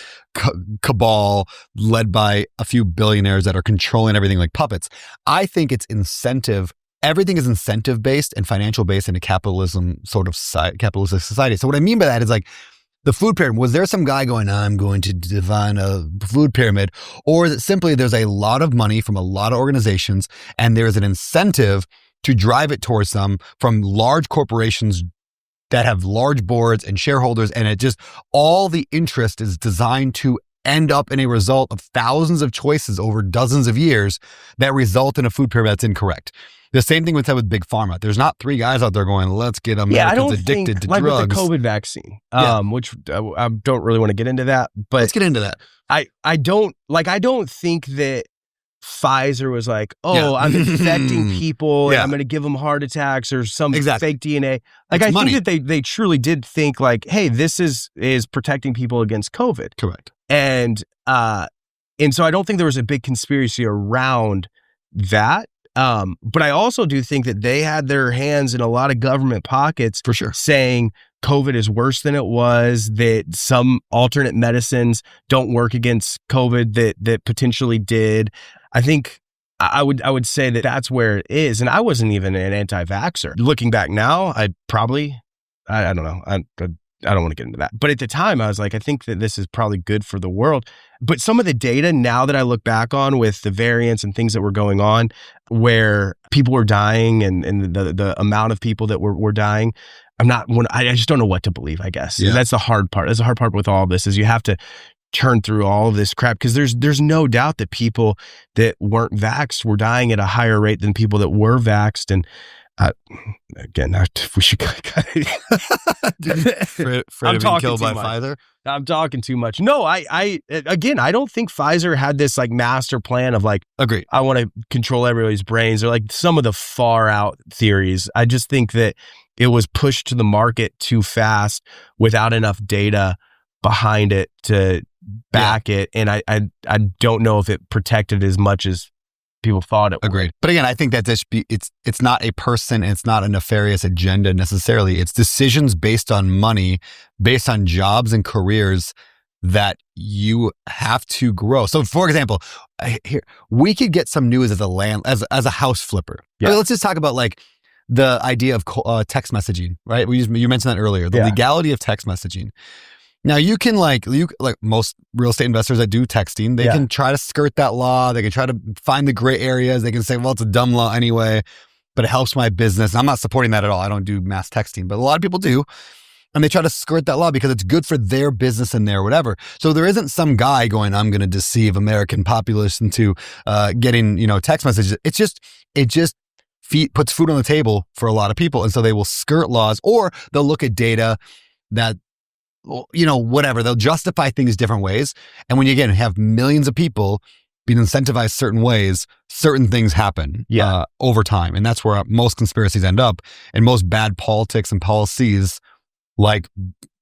cabal led by a few billionaires that are controlling everything like puppets. I think it's incentive. Everything is incentive based and financial based in a capitalism sort of capitalistic society. So what I mean by that is like the food pyramid. Was there some guy going, I'm going to define a food pyramid? Or is it simply there's a lot of money from a lot of organizations and there's an incentive to drive it towards them from large corporations that have large boards and shareholders, and it just, all the interest is designed to end up in a result of thousands of choices over dozens of years that result in a food pyramid that's incorrect. The same thing with that with Big Pharma. There's not three guys out there going, let's get Americans addicted to like drugs. With the COVID vaccine, which I don't really want to get into that. But let's get into that. I don't think that Pfizer was like, I'm infecting people and I'm going to give them heart attacks or some fake DNA. Like I think that they truly did think like, hey, this is protecting people against COVID. Correct. And so I don't think there was a big conspiracy around that. But I also do think that they had their hands in a lot of government pockets for sure, saying COVID is worse than it was, that some alternate medicines don't work against COVID that potentially did. I think I would say that that's where it is. And I wasn't even an anti-vaxxer. Looking back now, I'd probably, I don't know. I don't want to get into that. But at the time, I was like, I think that this is probably good for the world. But some of the data now that I look back on with the variants and things that were going on where people were dying and the amount of people that were dying, I just don't know what to believe, I guess. Yeah. That's the hard part. That's the hard part with all of this is you have to turn through all of this crap because there's no doubt that people that weren't vaxxed were dying at a higher rate than people that were vaxxed. And again, we should afraid of being killed by Pfizer. I'm talking too much. No, I don't think Pfizer had this like master plan of like, agreed, I want to control everybody's brains or like some of the far out theories. I just think that it was pushed to the market too fast without enough data behind it to back it. And I don't know if it protected as much as people thought it would. Agreed. But again, I think that it's not a person, and it's not a nefarious agenda necessarily. It's decisions based on money, based on jobs and careers that you have to grow. So for example, here we could get some news as a house flipper. Yeah. Let's just talk about like the idea of text messaging, right? You mentioned that earlier, the legality of text messaging. Now you can like most real estate investors that do texting, they can try to skirt that law. They can try to find the gray areas. They can say, well, it's a dumb law anyway, but it helps my business. I'm not supporting that at all. I don't do mass texting, but a lot of people do. And they try to skirt that law because it's good for their business and their whatever. So there isn't some guy going, I'm going to deceive American populace into getting, text messages. It just puts food on the table for a lot of people. And so they will skirt laws, or they'll look at data that, whatever. They'll justify things different ways. And when you, again, have millions of people being incentivized certain ways, certain things happen over time. And that's where most conspiracies end up. And most bad politics and policies, like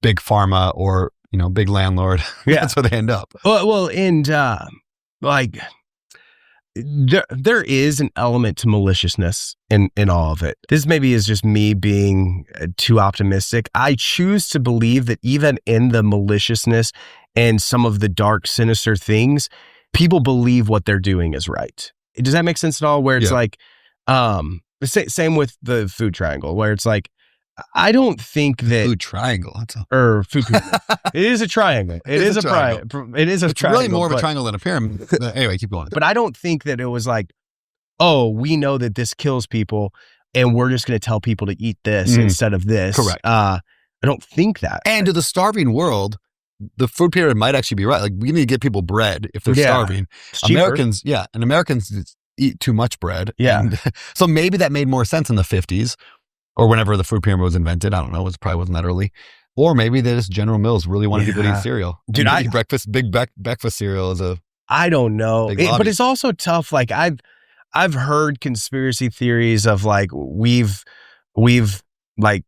big pharma or, big landlord. That's where they end up. Well, and there is an element to maliciousness in all of it. This maybe is just me being too optimistic. I choose to believe that even in the maliciousness and some of the dark, sinister things, people believe what they're doing is right. Does that make sense at all? Where it's like, same with the food triangle, where it's like, I don't think that food triangle. Or food pyramid. It is a triangle. It is a triangle. It is a triangle. Really more of a triangle than a pyramid. Anyway, keep going. But I don't think that it was like, oh, we know that this kills people, and we're just going to tell people to eat this instead of this. Correct. I don't think that. And to the starving world, the food pyramid might actually be right. Like, we need to get people bread if they're starving. Americans eat too much bread. Yeah. And so maybe that made more sense in the 50s. Or whenever the food pyramid was invented. I don't know. It probably wasn't that early. Or maybe they just General Mills really wanted people to eat cereal. Dude, big breakfast cereal is a... I don't know. But it's also tough. Like, I've heard conspiracy theories of like, we've like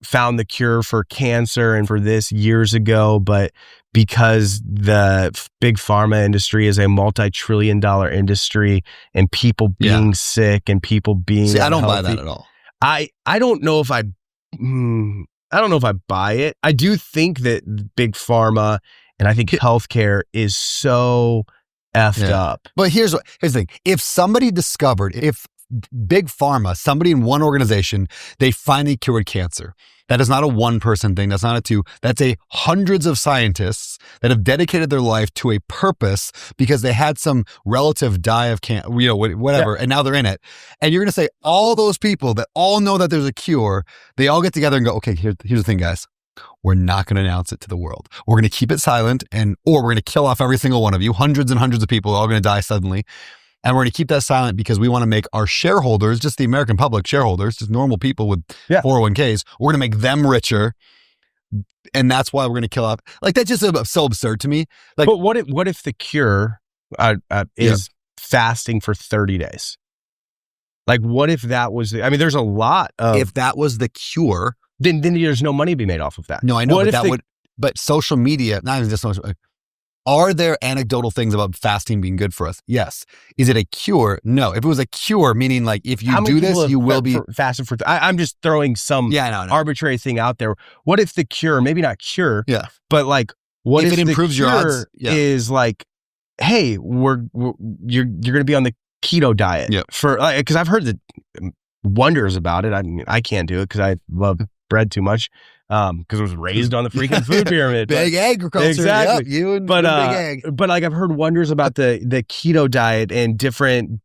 found the cure for cancer and for this years ago, but because the big pharma industry is a multi-trillion-dollar industry and people being sick and people being unhealthy, I don't buy that at all. I don't know if I buy it. I do think that big pharma and I think healthcare is so effed up. But here's the thing. If big pharma, somebody in one organization, they finally cured cancer. That is not a one-person thing. That's not a two. That's hundreds of scientists that have dedicated their life to a purpose because they had some relative die of cancer, whatever, and now they're in it. And you're going to say all those people that all know that there's a cure, they all get together and go, okay, here's the thing, guys. We're not going to announce it to the world. We're going to keep it silent, or we're going to kill off every single one of you. Hundreds and hundreds of people are all going to die suddenly. And we're going to keep that silent because we want to make our shareholders, just the American public shareholders, just normal people with 401ks, we're going to make them richer. And that's why we're going to kill off. Like, that's just so absurd to me. Like, but what if the cure is fasting for 30 days? Like, what if that was, there's a lot of. If that was the cure. Then there's no money to be made off of that. No, I know, but social media, not even just social. Are there anecdotal things about fasting being good for us? Yes. Is it a cure? No. If it was a cure, meaning like if you do this, you will be fasting for. I'm just throwing some arbitrary thing out there. What if the cure, maybe not cure, but like what if it improves your odds? Is like, hey, you're going to be on the keto diet for, because I've heard the wonders about it. I mean, I can't do it because I love bread too much. Because I was raised on the freaking food pyramid. Big agriculture. Exactly. Yep, you and big egg. But like I've heard wonders about the keto diet and different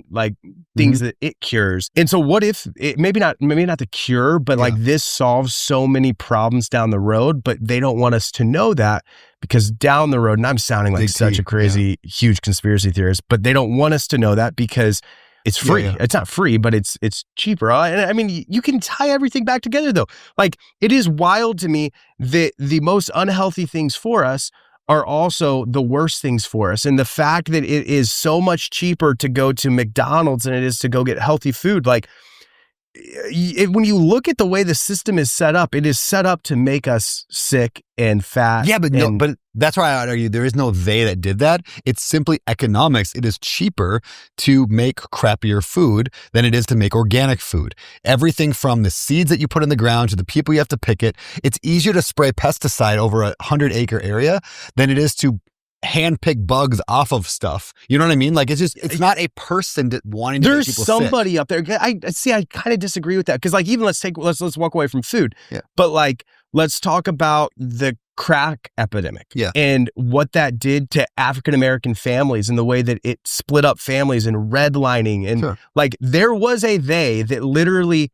like things that it cures. And so what if it, maybe not the cure, but like this solves so many problems down the road, but they don't want us to know that because down the road, and I'm sounding like such a crazy, huge conspiracy theorist, but they don't want us to know that because it's free. It's not free, but it's cheaper. And I mean, you can tie everything back together though. Like, it is wild to me that the most unhealthy things for us are also the worst things for us. And the fact that it is so much cheaper to go to McDonald's than it is to go get healthy food. Like, when you look at the way the system is set up, it is set up to make us sick and fat. Yeah, but but that's why I would argue there is no they that did that. It's simply economics. It is cheaper to make crappier food than it is to make organic food. Everything from the seeds that you put in the ground to the people you have to pick it. It's easier to spray pesticide over a 100-acre area than it is to handpick bugs off of stuff. You know what I mean? Like it's not a person wanting to make people somebody sick. up there. I kind of disagree with that because like even let's walk away from food. Yeah. But like let's talk about the crack epidemic. Yeah. And what that did to African American families and the way that it split up families and redlining and like there was they that literally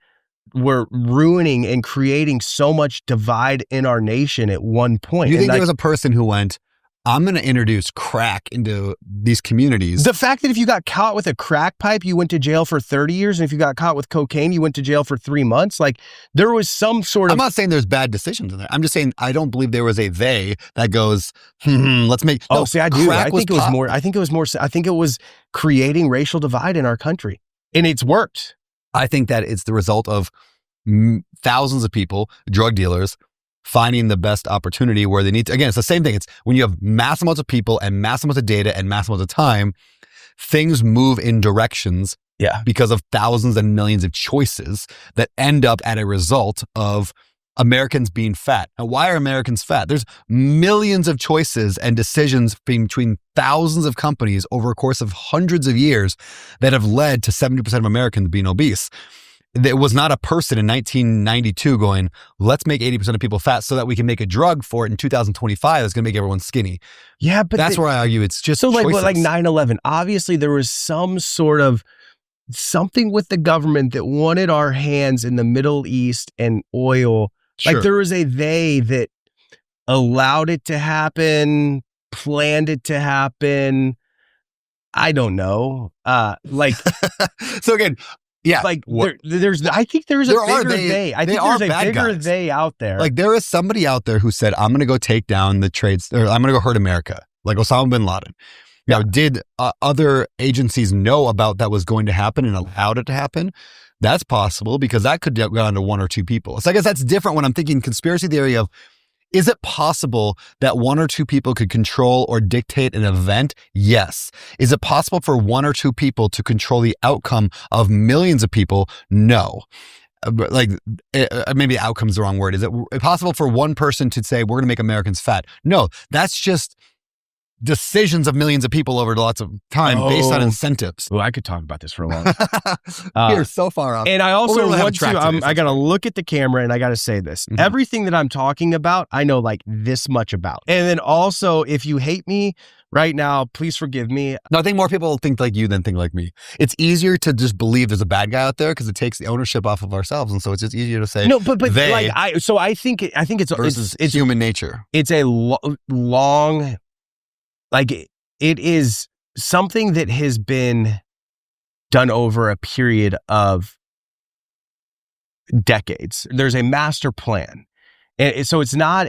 were ruining and creating so much divide in our nation at one point. You think there was a person who went, I'm going to introduce crack into these communities? The fact that if you got caught with a crack pipe, you went to jail for 30 years. And if you got caught with cocaine, you went to jail for 3 months. Like there was some sort of... I'm not saying there's bad decisions in there. I'm just saying I don't believe there was a they that goes, let's make... I do. I think it was creating racial divide in our country. And it's worked. I think that it's the result of thousands of people, drug dealers, finding the best opportunity where they need to. Again, it's the same thing. It's when you have mass amounts of people and mass amounts of data and mass amounts of time, things move in directions because of thousands and millions of choices that end up at a result of Americans being fat. Now, why are Americans fat? There's millions of choices and decisions between thousands of companies over a course of hundreds of years that have led to 70% of Americans being obese. There was not a person in 1992 going, let's make 80% of people fat so that we can make a drug for it in 2025 that's going to make everyone skinny. Yeah, but that's where I argue it's just so choices. like 9/11. Obviously, there was some sort of something with the government that wanted our hands in the Middle East and oil. Sure. Like there was a they that allowed it to happen, planned it to happen. I don't know. So again. Yeah, like I think there's a bigger they. I think there's a bigger they out there. Like there is somebody out there who said, "I'm going to go take down the trades, or I'm going to go hurt America," like Osama bin Laden. Now, did other agencies know about that was going to happen and allowed it to happen? That's possible because that could go down to one or two people. So I guess that's different when I'm thinking conspiracy theory of, is it possible that one or two people could control or dictate an event? Yes. Is it possible for one or two people to control the outcome of millions of people? No. Maybe outcome's the wrong word. Is it possible for one person to say, we're going to make Americans fat? No, that's just decisions of millions of people over lots of time based on incentives. Well, I could talk about this for a long time. You're so far off. And I also I got to look at the camera and I got to say this. Mm-hmm. Everything that I'm talking about, I know like this much about. And then also, if you hate me right now, please forgive me. No, I think more people think like you than think like me. It's easier to just believe there's a bad guy out there because it takes the ownership off of ourselves. And so it's just easier to say, no, but they, like, I think it's human nature. It's a long, like it is something that has been done over a period of decades. There's a master plan. And so it's not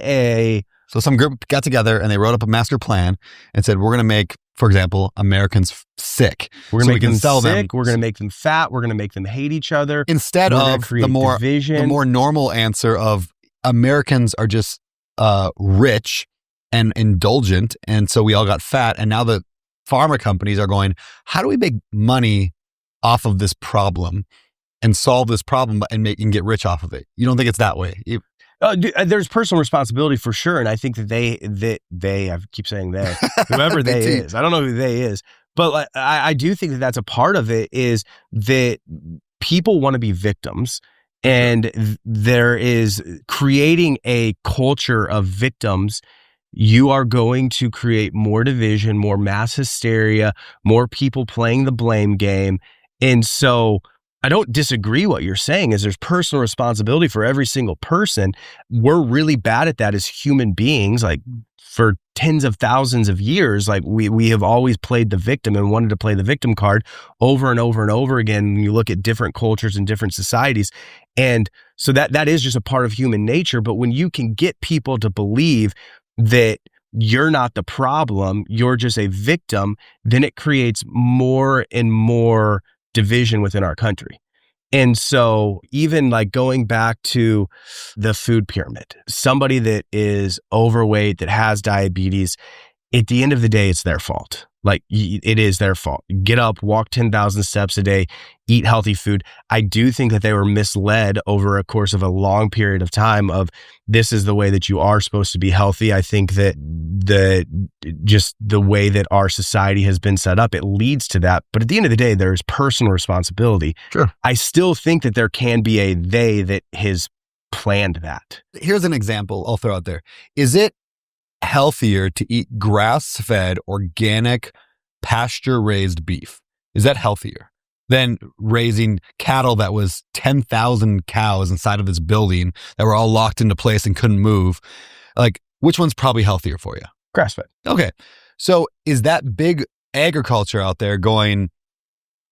So some group got together and they wrote up a master plan and said, we're going to make, for example, Americans sick. We're going to make them sick. We're going to make them fat. We're going to make them hate each other. Instead of the more normal answer of Americans are just rich and indulgent. And so we all got fat. And now the pharma companies are going, how do we make money off of this problem and solve this problem and get rich off of it? You don't think it's that way? There's personal responsibility for sure. And I think that they, I keep saying they, whoever they is, I don't know who they is, but I do think that that's a part of it is that people want to be victims. And there is creating a culture of victims. You are going to create more division, more mass hysteria, more people playing the blame game. And so I don't disagree what you're saying is there's personal responsibility for every single person. We're really bad at that as human beings. Like for tens of thousands of years, like we have always played the victim and wanted to play the victim card over and over and over again. When you look at different cultures and different societies. And so that is just a part of human nature. But when you can get people to believe that you're not the problem, you're just a victim, then it creates more and more division within our country. And so even like going back to the food pyramid, somebody that is overweight, that has diabetes, at the end of the day, it's their fault. Like, it is their fault. Get up, walk 10,000 steps a day, eat healthy food. I do think that they were misled over a course of a long period of time of this is the way that you are supposed to be healthy. I think that just the way that our society has been set up, it leads to that. But at the end of the day, there's personal responsibility. Sure. I still think that there can be a they that has planned that. Here's an example I'll throw out there. Is it healthier to eat grass-fed, organic, pasture-raised beef? Is that healthier than raising cattle that was 10,000 cows inside of this building that were all locked into place and couldn't move? Like, which one's probably healthier for you? Grass-fed. Okay. So is that big agriculture out there going,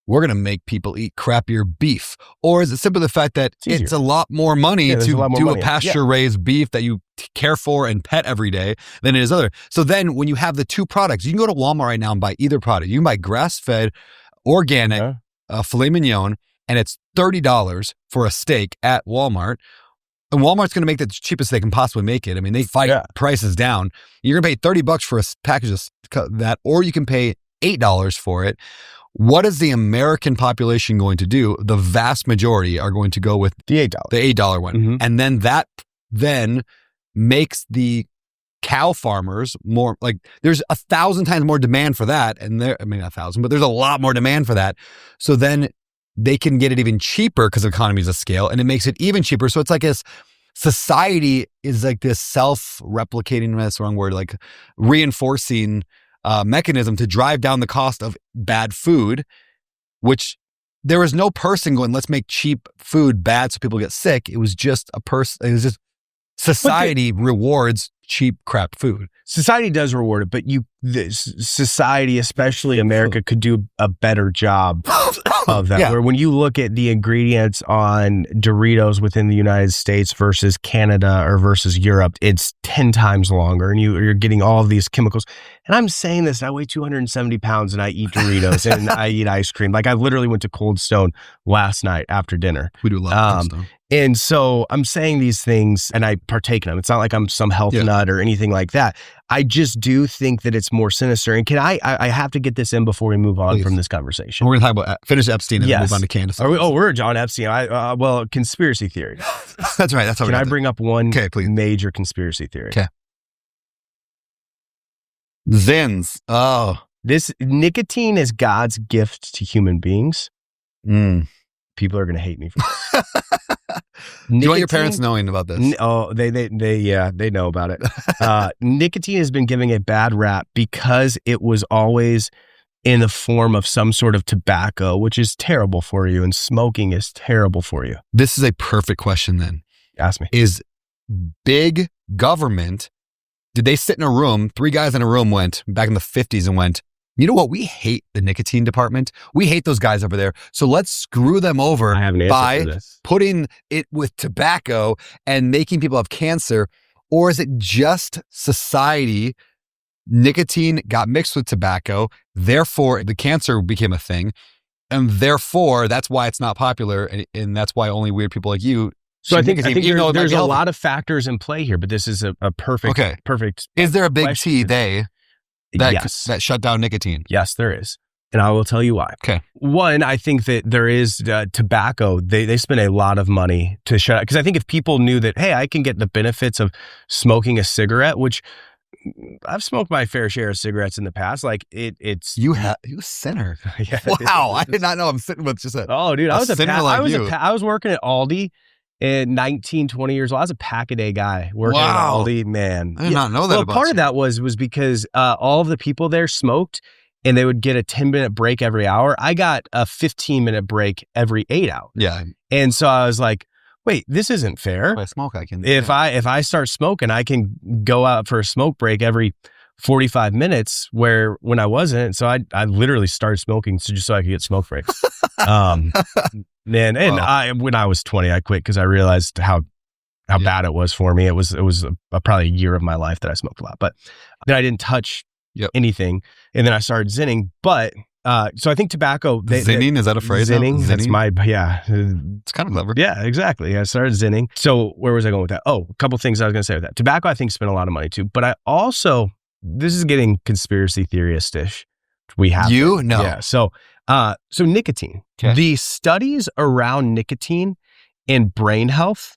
we're going to make people eat crappier beef? Or is it simply the fact that it's a lot more money to do a pasture-raised beef that you care for and pet every day than it is other? So then when you have the two products, you can go to Walmart right now and buy either product. You can buy grass-fed, organic, filet mignon, and it's $30 for a steak at Walmart. And Walmart's going to make the cheapest they can possibly make it. I mean, they fight prices down. You're going to pay $30 for a package of that, or you can pay $8 for it. What is the American population going to do? The vast majority are going to go with the $8 one. Mm-hmm. And then that makes the cow farmers more, like, there's 1,000 times more demand for that. And not 1,000, but there's a lot more demand for that. So then they can get it even cheaper because economies of scale, and it makes it even cheaper. So it's like this society is like this self-replicating, that's the wrong word, like reinforcing mechanism to drive down the cost of bad food, which there was no person going, let's make cheap food bad so people get sick. It was just society rewards cheap crap food. Society does reward it, but society, especially America, could do a better job of that. Where when you look at the ingredients on Doritos within the United States versus Canada or versus Europe, it's 10 times longer, and you're getting all of these chemicals. And I'm saying this, I weigh 270 pounds and I eat Doritos and I eat ice cream. Like, I literally went to Cold Stone last night after dinner. We do love Cold Stone. And so I'm saying these things and I partake in them. It's not like I'm some health nut or anything like that. I just do think that it's more sinister. And can I have to get this in before we move on from this conversation. We're going to talk about, finish Epstein and move on to Candace. We're John Epstein. Well, conspiracy theory. That's right. That's how Can I bring up one please. Major conspiracy theory? Okay. Zins. Oh. This nicotine is God's gift to human beings. People are going to hate me for this. Do you want your parents knowing about this? They know about it. Nicotine has been giving a bad rap because it was always in the form of some sort of tobacco, which is terrible for you, and smoking is terrible for you. This is a perfect question then. Ask me. Is big government, did they sit in a room, 3 guys in a room went back in the 50s and went, you know what? We hate the nicotine department. We hate those guys over there. So let's screw them over by putting it with tobacco and making people have cancer. Or is it just society? Nicotine got mixed with tobacco. Therefore, the cancer became a thing. And therefore, that's why it's not popular. And that's why only weird people like you. So I think there's a lot of factors in play here, but this is a perfect. Is there a big question. T, they? That shut down nicotine? Yes, there is. And I will tell you why. Okay. One, I think that there is tobacco. They spend a lot of money to shut out. Because I think if people knew that, hey, I can get the benefits of smoking a cigarette, which I've smoked my fair share of cigarettes in the past. Like it's you sinner. Wow, I did not know I'm sitting with just a dude. I was working at Aldi. At 19, 20 years old, I was a pack-a-day guy working at Aldi, man. I did not know that about part of that was because all of the people there smoked, and they would get a 10-minute break every hour. I got a 15-minute break every 8 hours. Yeah. And so I was like, wait, this isn't fair. If I smoke, I can. If I start smoking, I can go out for a smoke break every 45 minutes, where when I wasn't. So I literally started smoking just so I could get smoke breaks. Man, and when I was 20, I quit because I realized how bad it was for me. It was probably a year of my life that I smoked a lot, but then I didn't touch anything, and then I started zinning. But so I think tobacco. Zinning, is that a phrase? Zinning. That's my It's kind of clever. Yeah, exactly. I started zinning. So where was I going with that? Oh, a couple things I was going to say with that. Tobacco, I think, spent a lot of money too, but I also this is getting conspiracy theorist-ish. We have No. Yeah. So nicotine. Okay. The studies around nicotine and brain health,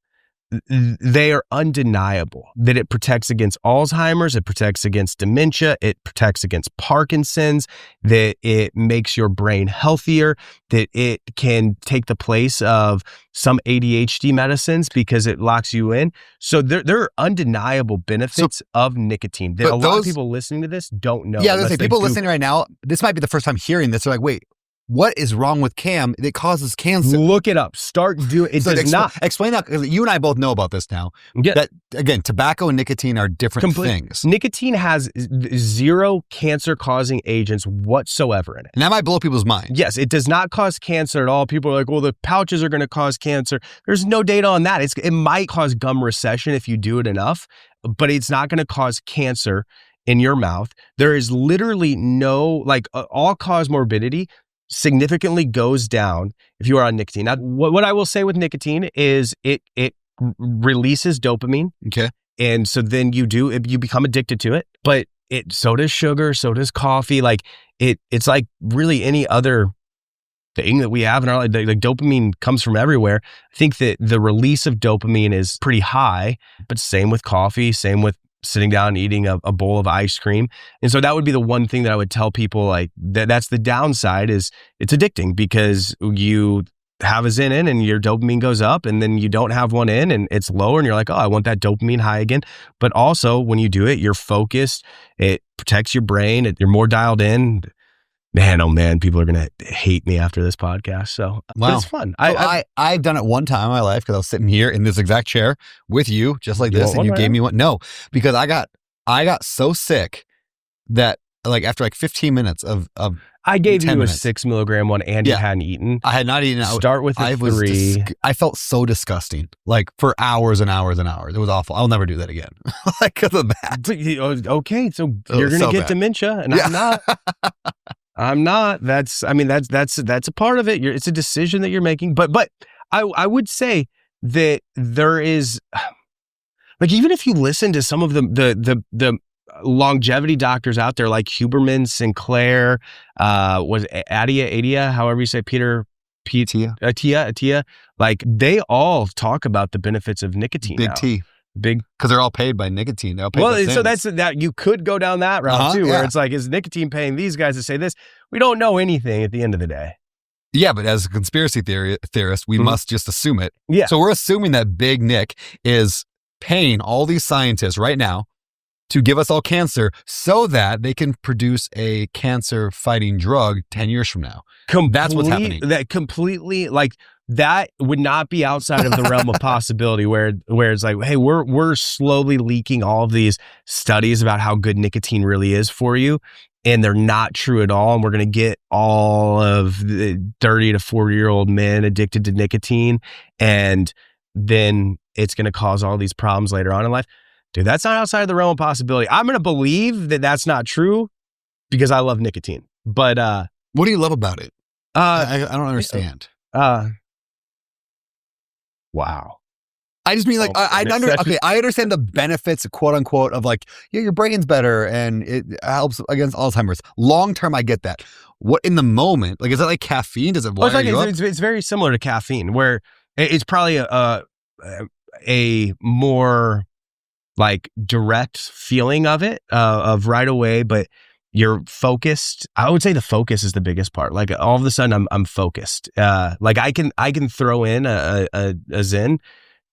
they are undeniable that it protects against Alzheimer's, it protects against dementia, it protects against Parkinson's, that it makes your brain healthier, that it can take the place of some ADHD medicines because it locks you in. So there are undeniable benefits of nicotine that a lot of people listening to this don't know. Yeah, there's people listening right now, this might be the first time hearing this. They're like, wait, what is wrong with Cam that causes cancer? Look it up. Start doing it. Does not explain that, because you and I both know about this now. Yeah. That again, tobacco and nicotine are different things. Nicotine has zero cancer-causing agents whatsoever in it. And that might blow people's minds. Yes, it does not cause cancer at all. People are like, well, the pouches are going to cause cancer. There's no data on that. It might cause gum recession if you do it enough, but it's not going to cause cancer in your mouth. There is literally no, all-cause morbidity significantly goes down if you are on nicotine. Now, what I will say with nicotine is it releases dopamine. Okay. And so then you become addicted to it, but so does sugar, so does coffee. It's like really any other thing that we have in our life. Like dopamine comes from everywhere. I think that the release of dopamine is pretty high, but same with coffee, same with sitting down and eating a bowl of ice cream. And so that would be the one thing that I would tell people, that's the downside, is it's addicting because you have a Zyn in and your dopamine goes up, and then you don't have one in and it's lower and you're like, oh, I want that dopamine high again. But also when you do it, you're focused, it protects your brain, you're more dialed in. Man, oh man, people are going to hate me after this podcast. So but it's fun. I've done it one time in my life because I was sitting here in this exact chair with you, just like this, and you gave me one. No, because I got so sick that after 15 minutes of I gave you a 6 milligram one and you hadn't eaten. I had not eaten. Start with a 3. I felt so disgusting, for hours and hours and hours. It was awful. I'll never do that again. Because of that. Okay, so you're going to get dementia, and I'm not. I'm not. That's a part of it. It's a decision that you're making. But I would say that there is, even if you listen to some of the longevity doctors out there, like Huberman, Sinclair, was Atia, however you say, Atia, they all talk about the benefits of nicotine. Big T. Because they're all paid by nicotine. They're all paid by so that's that. You could go down that route too, where it's is nicotine paying these guys to say this? We don't know anything at the end of the day. Yeah, but as a conspiracy theorist, we must just assume it. Yeah. So we're assuming that Big Nick is paying all these scientists right now to give us all cancer so that they can produce a cancer-fighting drug 10 years from now. That's what's happening. That would not be outside of the realm of possibility where it's hey, we're slowly leaking all of these studies about how good nicotine really is for you, and they're not true at all. And we're going to get all of the 30 to 40-year-old men addicted to nicotine, and then it's going to cause all these problems later on in life. Dude, that's not outside of the realm of possibility. I'm going to believe that that's not true because I love nicotine. But what do you love about it? I don't understand. Wow. I just mean I understand the benefits, quote unquote, of your brain's better and it helps against Alzheimer's. Long term, I get that. What in the moment? Is that like caffeine? Does it wire you up? It's very similar to caffeine, where it's probably a more direct feeling of it, of right away, but you're focused. I would say the focus is the biggest part. All of a sudden I'm focused. I can throw in a Zyn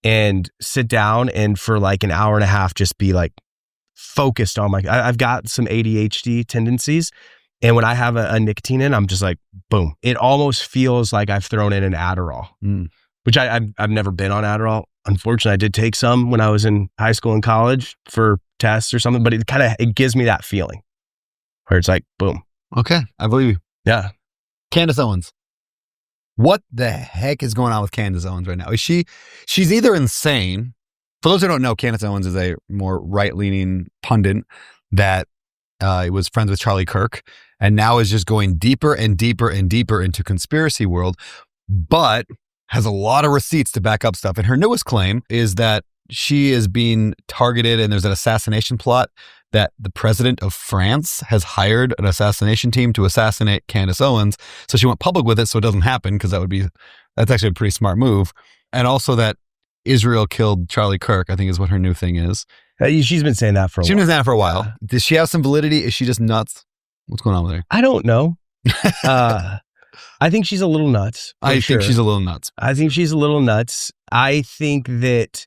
and sit down and for an hour and a half just be focused on I've got some ADHD tendencies, and when I have a nicotine in, I'm just boom. It almost feels like I've thrown in an Adderall, which I've never been on Adderall. Unfortunately, I did take some when I was in high school and college for tests or something, but it gives me that feeling where it's boom. Okay, I believe you. Yeah. Candace Owens. What the heck is going on with Candace Owens right now? She's either insane. For those who don't know, Candace Owens is a more right-leaning pundit that was friends with Charlie Kirk and now is just going deeper and deeper and deeper into conspiracy world, but has a lot of receipts to back up stuff. And her newest claim is that she is being targeted and there's an assassination plot that the president of France has hired an assassination team to assassinate Candace Owens. So she went public with it so it doesn't happen, because that's actually a pretty smart move. And also that Israel killed Charlie Kirk, I think is what her new thing is. She's been saying that for a while. She's been saying that for a while. Does she have some validity? Is she just nuts? What's going on with her? I don't know. I think she's a little nuts. I think she's a little nuts. I think she's a little nuts. I think that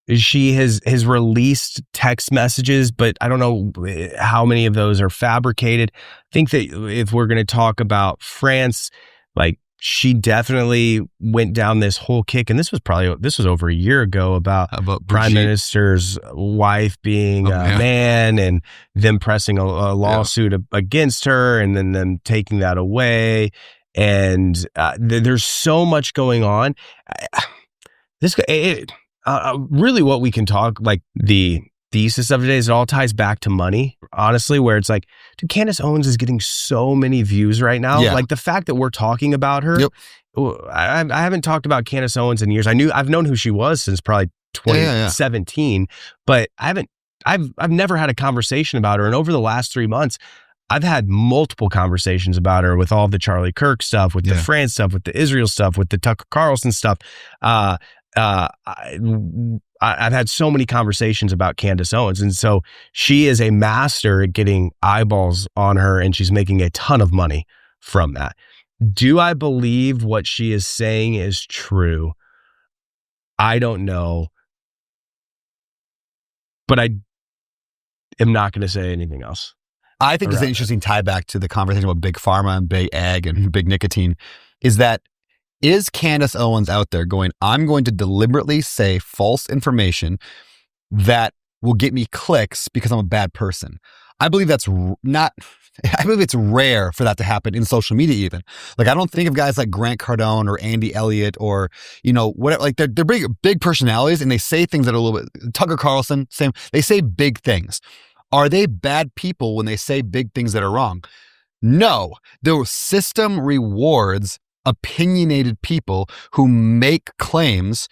she has released text messages, but I don't know how many of those are fabricated. I think that if we're going to talk about France, like, she definitely went down this whole kick, and this was over a year ago, about Prime Minister's wife being a man, and them pressing a lawsuit against her, and then them taking that away. And there's so much going on. Really what we can talk, like the thesis of today, is it all ties back to money, honestly, where it's like, dude, Candace Owens is getting so many views right now. Yeah. Like the fact that we're talking about her. Yep. I haven't talked about Candace Owens in years. I've known who she was since probably 2017, but I've never had a conversation about her. And over the last 3 months, I've had multiple conversations about her, with all the Charlie Kirk stuff, with the France stuff, with the Israel stuff, with the Tucker Carlson stuff. I've had so many conversations about Candace Owens. And so she is a master at getting eyeballs on her, and she's making a ton of money from that. Do I believe what she is saying is true? I don't know. But I am not going to say anything else. I think it's an interesting tie back to the conversation about big pharma and big ag and big nicotine, is Candace Owens out there going, I'm going to deliberately say false information that will get me clicks because I'm a bad person? I believe it's rare for that to happen in social media even. Like, I don't think of guys like Grant Cardone or Andy Elliott or, whatever. Like, they're big personalities, and they say things that are a little bit, Tucker Carlson, same. They say big things. Are they bad people when they say big things that are wrong? No. The system rewards opinionated people who make claims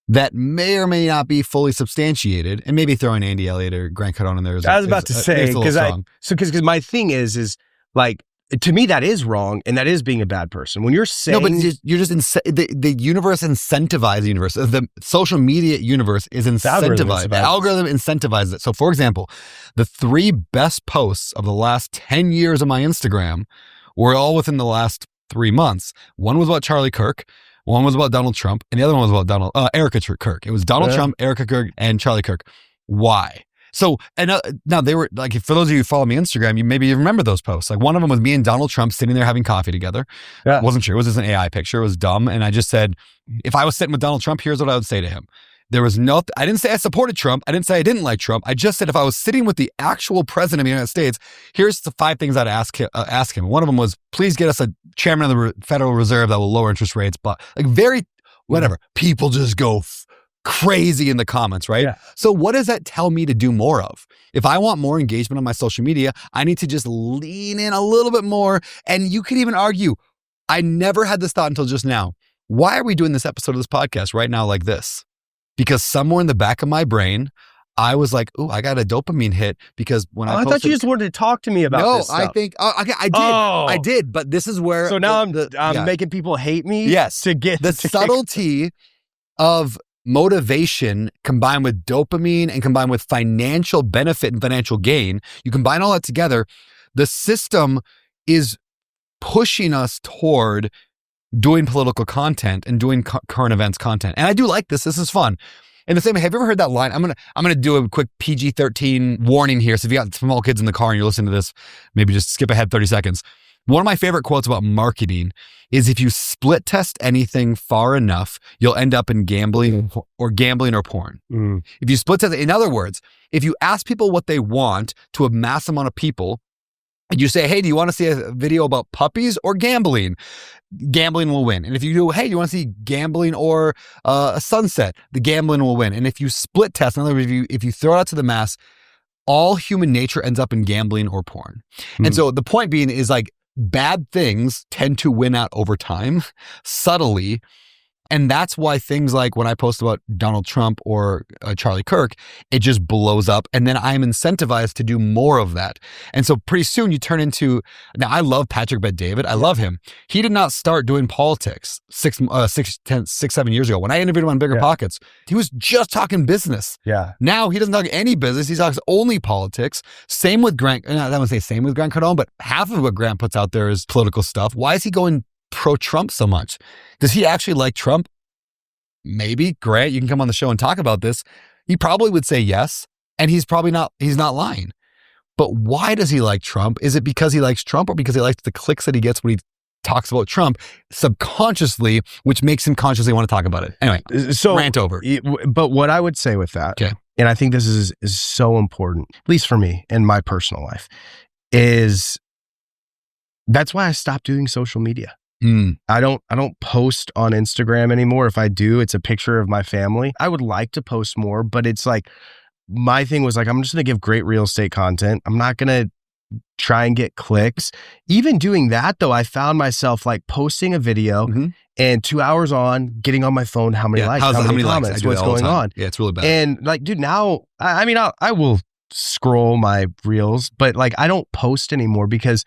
that may or may not be fully substantiated, and maybe throwing Andy Elliott or Grant Cardone in there. I was about to say, because my thing is like, to me, that is wrong, and that is being a bad person. When you're saying... No, but you're just... the universe incentivizes the universe. The social media universe is incentivized. The algorithm incentivizes it. So, for example, the 3 best posts of the last 10 years of my Instagram were all within the last 3 months. One was about Charlie Kirk. One was about Donald Trump. And the other one was about Erica Kirk. It was Donald Trump, Erica Kirk, and Charlie Kirk. Why? So, and now they were like, for those of you who follow me on Instagram, you remember those posts. Like, one of them was me and Donald Trump sitting there having coffee together. Yeah. It wasn't true. It was just an AI picture. It was dumb. And I just said, if I was sitting with Donald Trump, here's what I would say to him. I didn't say I supported Trump. I didn't say I didn't like Trump. I just said, if I was sitting with the actual president of the United States, here's the 5 things I'd ask him. One of them was, please get us a chairman of the Federal Reserve that will lower interest rates. But like, whatever. People just go crazy in the comments, right? Yeah. So what does that tell me to do more of? If I want more engagement on my social media, I need to just lean in a little bit more. And you could even argue, I never had this thought until just now. Why are we doing this episode of this podcast right now like this? Because somewhere in the back of my brain, I was like, "Ooh, I got a dopamine hit," because when I thought you just wanted to talk to me about this stuff. I think I did, but this is where. So now I'm making people hate me. Yes, to get the subtlety of motivation combined with dopamine and combined with financial benefit and financial gain. You combine all that together, the system is pushing us toward doing political content and doing current events content. And I do like this. This is fun. In the same way, have you ever heard that line? I'm gonna do a quick PG-13 warning here. So if you got small kids in the car and you're listening to this, maybe just skip ahead 30 seconds. One of my favorite quotes about marketing is, if you split test anything far enough, you'll end up in gambling or porn. Mm. If you split test, in other words, if you ask people what they want to a mass amount of people, and you say, hey, do you want to see a video about puppies or gambling? Gambling will win. And if you do, hey, do you want to see gambling or a sunset? The gambling will win. And if you split test, in other words, if you throw it out to the mass, all human nature ends up in gambling or porn. Mm. And so the point being is, like, bad things tend to win out over time, subtly. And that's why things like when I post about Donald Trump or Charlie Kirk, it just blows up. And then I'm incentivized to do more of that. And so pretty soon you turn into, now I love Patrick Bet-David. I love him. He did not start doing politics 7 years ago. When I interviewed him on Bigger Pockets, he was just talking business. Yeah. Now he doesn't talk any business. He talks only politics. Same with Grant. I wouldn't say same with Grant Cardone, but half of what Grant puts out there is political stuff. Why is he going pro-Trump so much? Does he actually like Trump? Maybe. Grant, you can come on the show and talk about this. He probably would say yes, and he's not lying. But why does he like Trump? Is it because he likes Trump or because he likes the clicks that he gets when he talks about Trump subconsciously, which makes him consciously want to talk about it? Anyway, so rant over. But what I would say with that, and I think this is so important, at least for me in my personal life, is that's why I stopped doing social media. I don't post on Instagram anymore. If I do, it's a picture of my family. I would like to post more, but it's like, my thing was like, I'm just going to give great real estate content. I'm not going to try and get clicks. Even doing that though, I found myself like posting a video and 2 hours on, getting on my phone, how many likes, how many comments, what's going on. Yeah, it's really bad. And like, dude, now, I mean, I will scroll my reels, but like, I don't post anymore because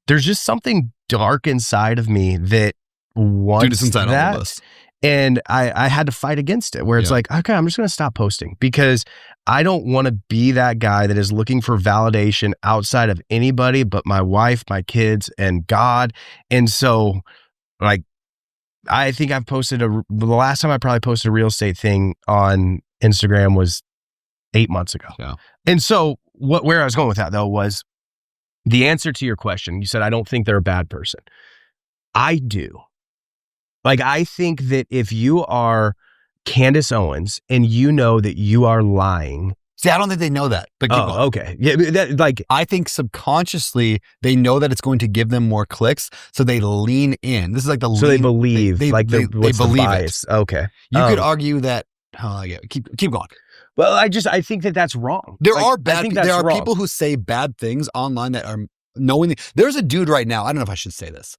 there's just something dark inside of me that wants inside that. All of us. And I had to fight against it where it's like, okay, I'm just going to stop posting because I don't want to be that guy that is looking for validation outside of anybody but my wife, my kids, and God. And so like, I think I've posted the last time I probably posted a real estate thing on Instagram was 8 months ago. Yeah. And so where I was going with that though was the answer to your question. You said, I don't think they're a bad person. I do. Like, I think that if you are Candace Owens and you know that you are lying. See, I don't think they know that. But okay. Yeah, I think subconsciously they know that it's going to give them more clicks, so they lean in. This is like so they believe, they believe it. Okay. You could argue that. Oh, yeah. Keep going. Well, I think that that's wrong. There are people who say bad things online that are knowing. There's a dude right now. I don't know if I should say this.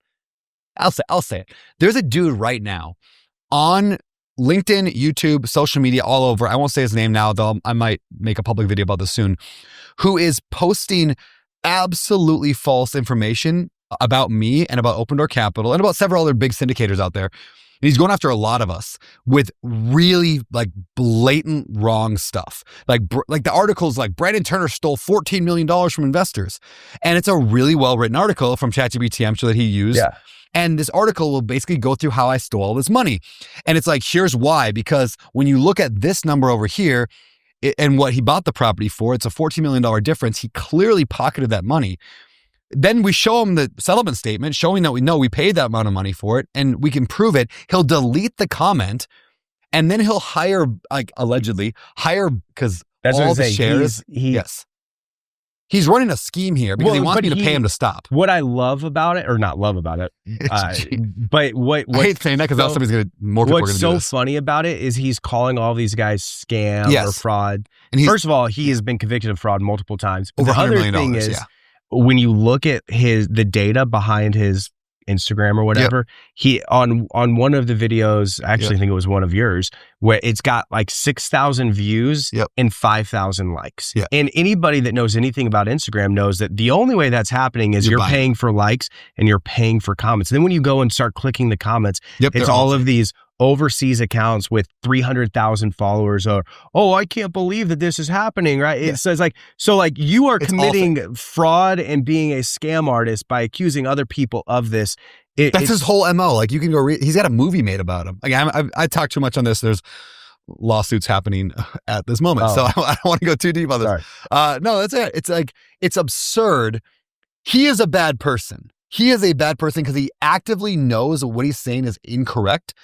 I'll say it. There's a dude right now on LinkedIn, YouTube, social media, all over. I won't say his name now, though I might make a public video about this soon, who is posting absolutely false information about me and about Open Door Capital and about several other big syndicators out there. And he's going after a lot of us with really like blatant wrong stuff. Like the article's like Brandon Turner stole $14 million from investors. And it's a really well-written article from ChatGPT, I'm sure, that he used. Yeah. And this article will basically go through how I stole all this money. And it's like, here's why. Because when you look at this number over here and what he bought the property for, it's a $14 million difference. He clearly pocketed that money. Then we show him the settlement statement showing that we know we paid that amount of money for it and we can prove it. He'll delete the comment and then he'll hire, like allegedly, because all the shares. Yes. He's running a scheme here because he wants me to pay him to stop. What I love about it, or not love about it, but what I hate saying that because more people are going to do this. What's so funny about it is he's calling all these guys scam or fraud. And first of all, he has been convicted of fraud multiple times. But over the other $100 million, thing is, when you look at the data behind his Instagram or whatever, he on one of the videos, I actually think it was one of yours, where it's got like 6,000 views and 5,000 likes. And anybody that knows anything about Instagram knows that the only way that's happening is you're paying for likes and you're paying for comments. And then when you go and start clicking the comments, it's all of these overseas accounts with 300,000 followers or, oh, I can't believe that this is happening, right? It says like, so like you are committing fraud and being a scam artist by accusing other people of this. That's his whole MO. Like you can go read, he's got a movie made about him. Like I talk too much on this. There's lawsuits happening at this moment. So I don't want to go too deep on this. No, that's it. It's like, it's absurd. He is a bad person. He is a bad person because he actively knows what he's saying is incorrect.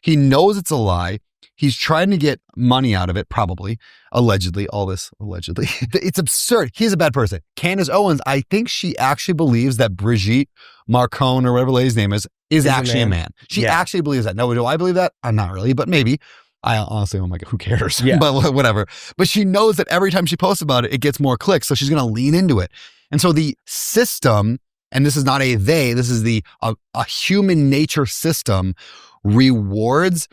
He knows it's a lie. He's trying to get money out of it, probably, allegedly, all this allegedly. It's absurd. He's a bad person. Candace Owens, I think she actually believes that Brigitte Marcon or whatever the lady's name is actually a man. She actually believes that. No, do I believe that? I'm not really, but maybe. I honestly, I'm like, who cares? But whatever. But she knows that every time she posts about it, it gets more clicks. So she's going to lean into it. And so the system, and this is not a they, this is a human nature system, rewards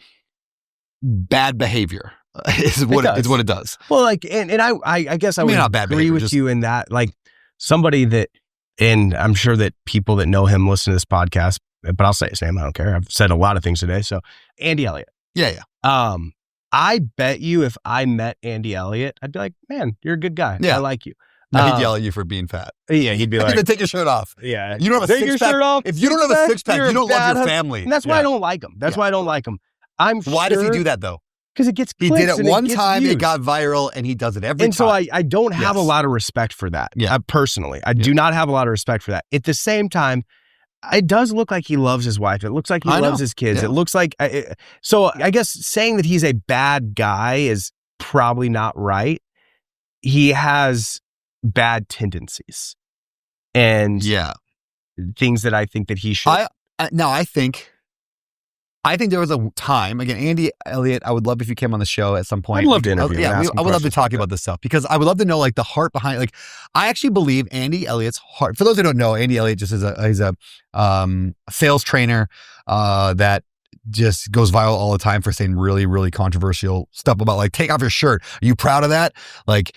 bad behavior. Is what it does. Well, like, and I guess I would agree with you in that, like, somebody that, and I'm sure that people that know him listen to this podcast, but I'll say his name. I don't care. I've said a lot of things today. So Andy Elliott. Yeah. I bet you if I met Andy Elliott, I'd be like, man, you're a good guy. Yeah. I like you. No, he'd yell at you for being fat. Yeah, he'd be like, take your shirt off. Yeah. You don't have a six-pack. If you don't have a six-pack, you don't love your family. And that's why I don't like him. That's why I don't like him. Why does he do that though? Because it gets clicks. He did it one time, views. it got viral, and he does it every time. And so I don't have a lot of respect for that. Yeah. Personally, I do not have a lot of respect for that. At the same time, it does look like he loves his wife. It looks like he loves his kids. Yeah. It looks like, so I guess saying that he's a bad guy is probably not right. He has bad tendencies and things that I think that he should. I think there was a time, again, Andy Elliott, I would love if you came on the show at some point. I'd love to interview him. Yeah, I would love to talk about this stuff because I would love to know like the heart behind, like, I actually believe Andy Elliott's heart, for those who don't know, Andy Elliott just is he's a sales trainer that just goes viral all the time for saying really, really controversial stuff about like, take off your shirt. Are you proud of that? Like,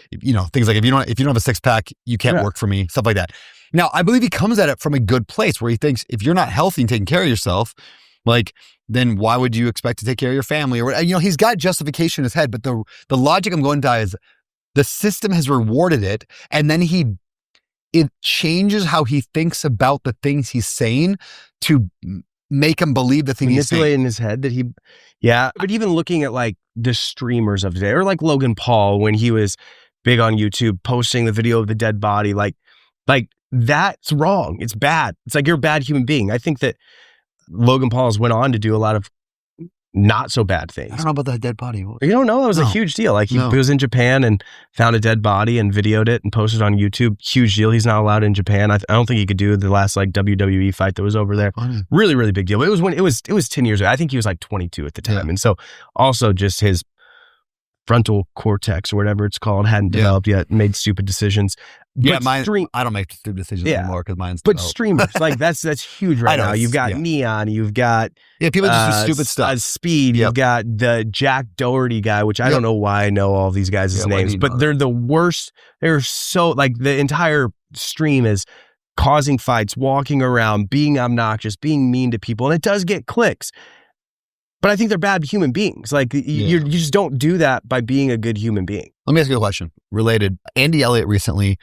things like if you don't have a six pack, you can't work for me, stuff like that. Now, I believe he comes at it from a good place where he thinks if you're not healthy and taking care of yourself, like, then why would you expect to take care of your family? Or, he's got justification in his head, but the logic I'm going to is the system has rewarded it. And then it changes how he thinks about the things he's saying to make him believe the thing he's saying. In his head that but even looking at like the streamers of today, or like Logan Paul, when he was big on YouTube, posting the video of the dead body, like that's wrong. It's bad. It's like, you're a bad human being. I think that Logan Paul has went on to do a lot of not so bad things. I don't know about that dead body. You don't know? It was a huge deal. Like he was in Japan and found a dead body and videoed it and posted on YouTube. Huge deal. He's not allowed in Japan. I don't think he could do the last like WWE fight that was over there. Really, really big deal. It was when it was 10 years ago. I think he was like 22 at the time. And so also just his frontal cortex or whatever it's called hadn't developed yet, made stupid decisions. But I don't make stupid decisions anymore because mine's But streamers, like that's huge right now. You've got Neon, you've got people just do stupid stuff. Speed, you've got the Jack Doherty guy, which I don't know why I know all these guys' names, but they're the worst. They're so, like, the entire stream is causing fights, walking around, being obnoxious, being mean to people, and it does get clicks. But I think they're bad human beings. Like, you just don't do that by being a good human being. Let me ask you a question. Related. Andy Elliott recently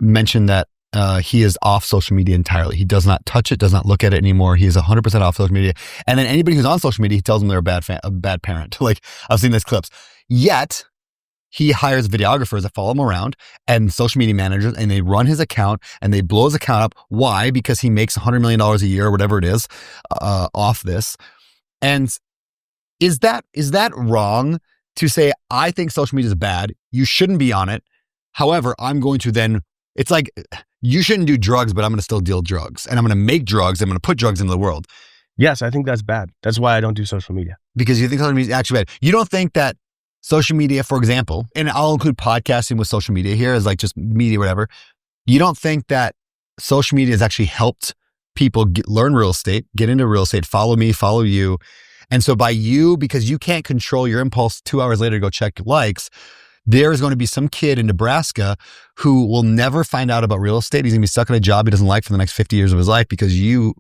mentioned that he is off social media entirely. He does not touch it, does not look at it anymore. He is 100% off social media. And then anybody who's on social media, he tells them they're a bad parent. Like, I've seen these clips. Yet, he hires videographers that follow him around and social media managers, and they run his account and they blow his account up. Why? Because he makes $100 million a year or whatever it is off this. And is that wrong to say, I think social media is bad, you shouldn't be on it. However, I'm going to then, it's like, you shouldn't do drugs, but I'm going to still deal drugs. And I'm going to make drugs. I'm going to put drugs into the world. Yes, I think that's bad. That's why I don't do social media. Because you think social media is actually bad. You don't think that social media, for example, and I'll include podcasting with social media here as like just media, whatever. You don't think that social media has actually helped people learn real estate, get into real estate, follow me, follow you. And so because you can't control your impulse 2 hours later to go check likes, there is going to be some kid in Nebraska who will never find out about real estate. He's going to be stuck in a job he doesn't like for the next 50 years of his life because you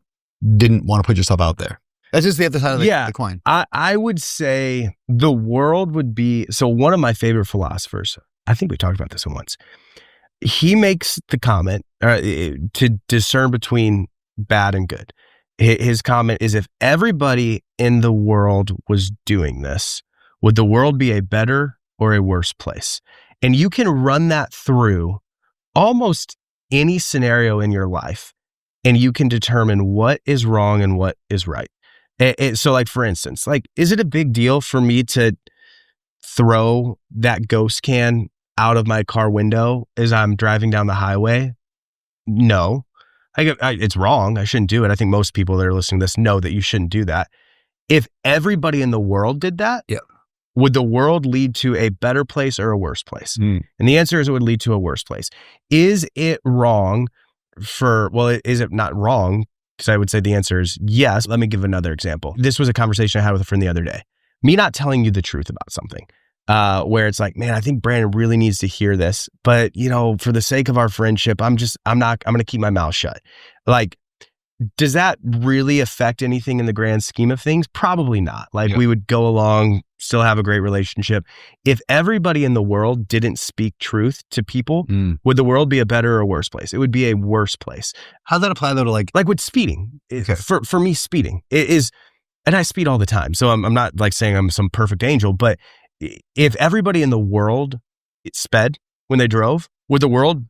didn't want to put yourself out there. That's just the other side of the coin. I would say the world would be, so one of my favorite philosophers, I think we talked about this one once, he makes the comment to discern between bad and good. His comment is, if everybody in the world was doing this, would the world be a better or a worse place? And you can run that through almost any scenario in your life, and you can determine what is wrong and what is right. So like, for instance, like, is it a big deal for me to throw that ghost can out of my car window as I'm driving down the highway? No. It's wrong. I shouldn't do it. I think most people that are listening to this know that you shouldn't do that. If everybody in the world did that, would the world lead to a better place or a worse place? And the answer is it would lead to a worse place. Is it wrong is it not wrong Because I would say the answer is yes. Let me give another example. This was a conversation I had with a friend the other day. Me not telling you the truth about something, where it's like, man, I think Brandon really needs to hear this, but for the sake of our friendship, I'm going to keep my mouth shut. Like, does that really affect anything in the grand scheme of things? Probably not. Like, we would go along, still have a great relationship. If everybody in the world didn't speak truth to people, would the world be a better or worse place? It would be a worse place. How does that apply though to like with speeding? Okay. For me, speeding is, and I speed all the time. So I'm not like saying I'm some perfect angel, but if everybody in the world sped when they drove, would the world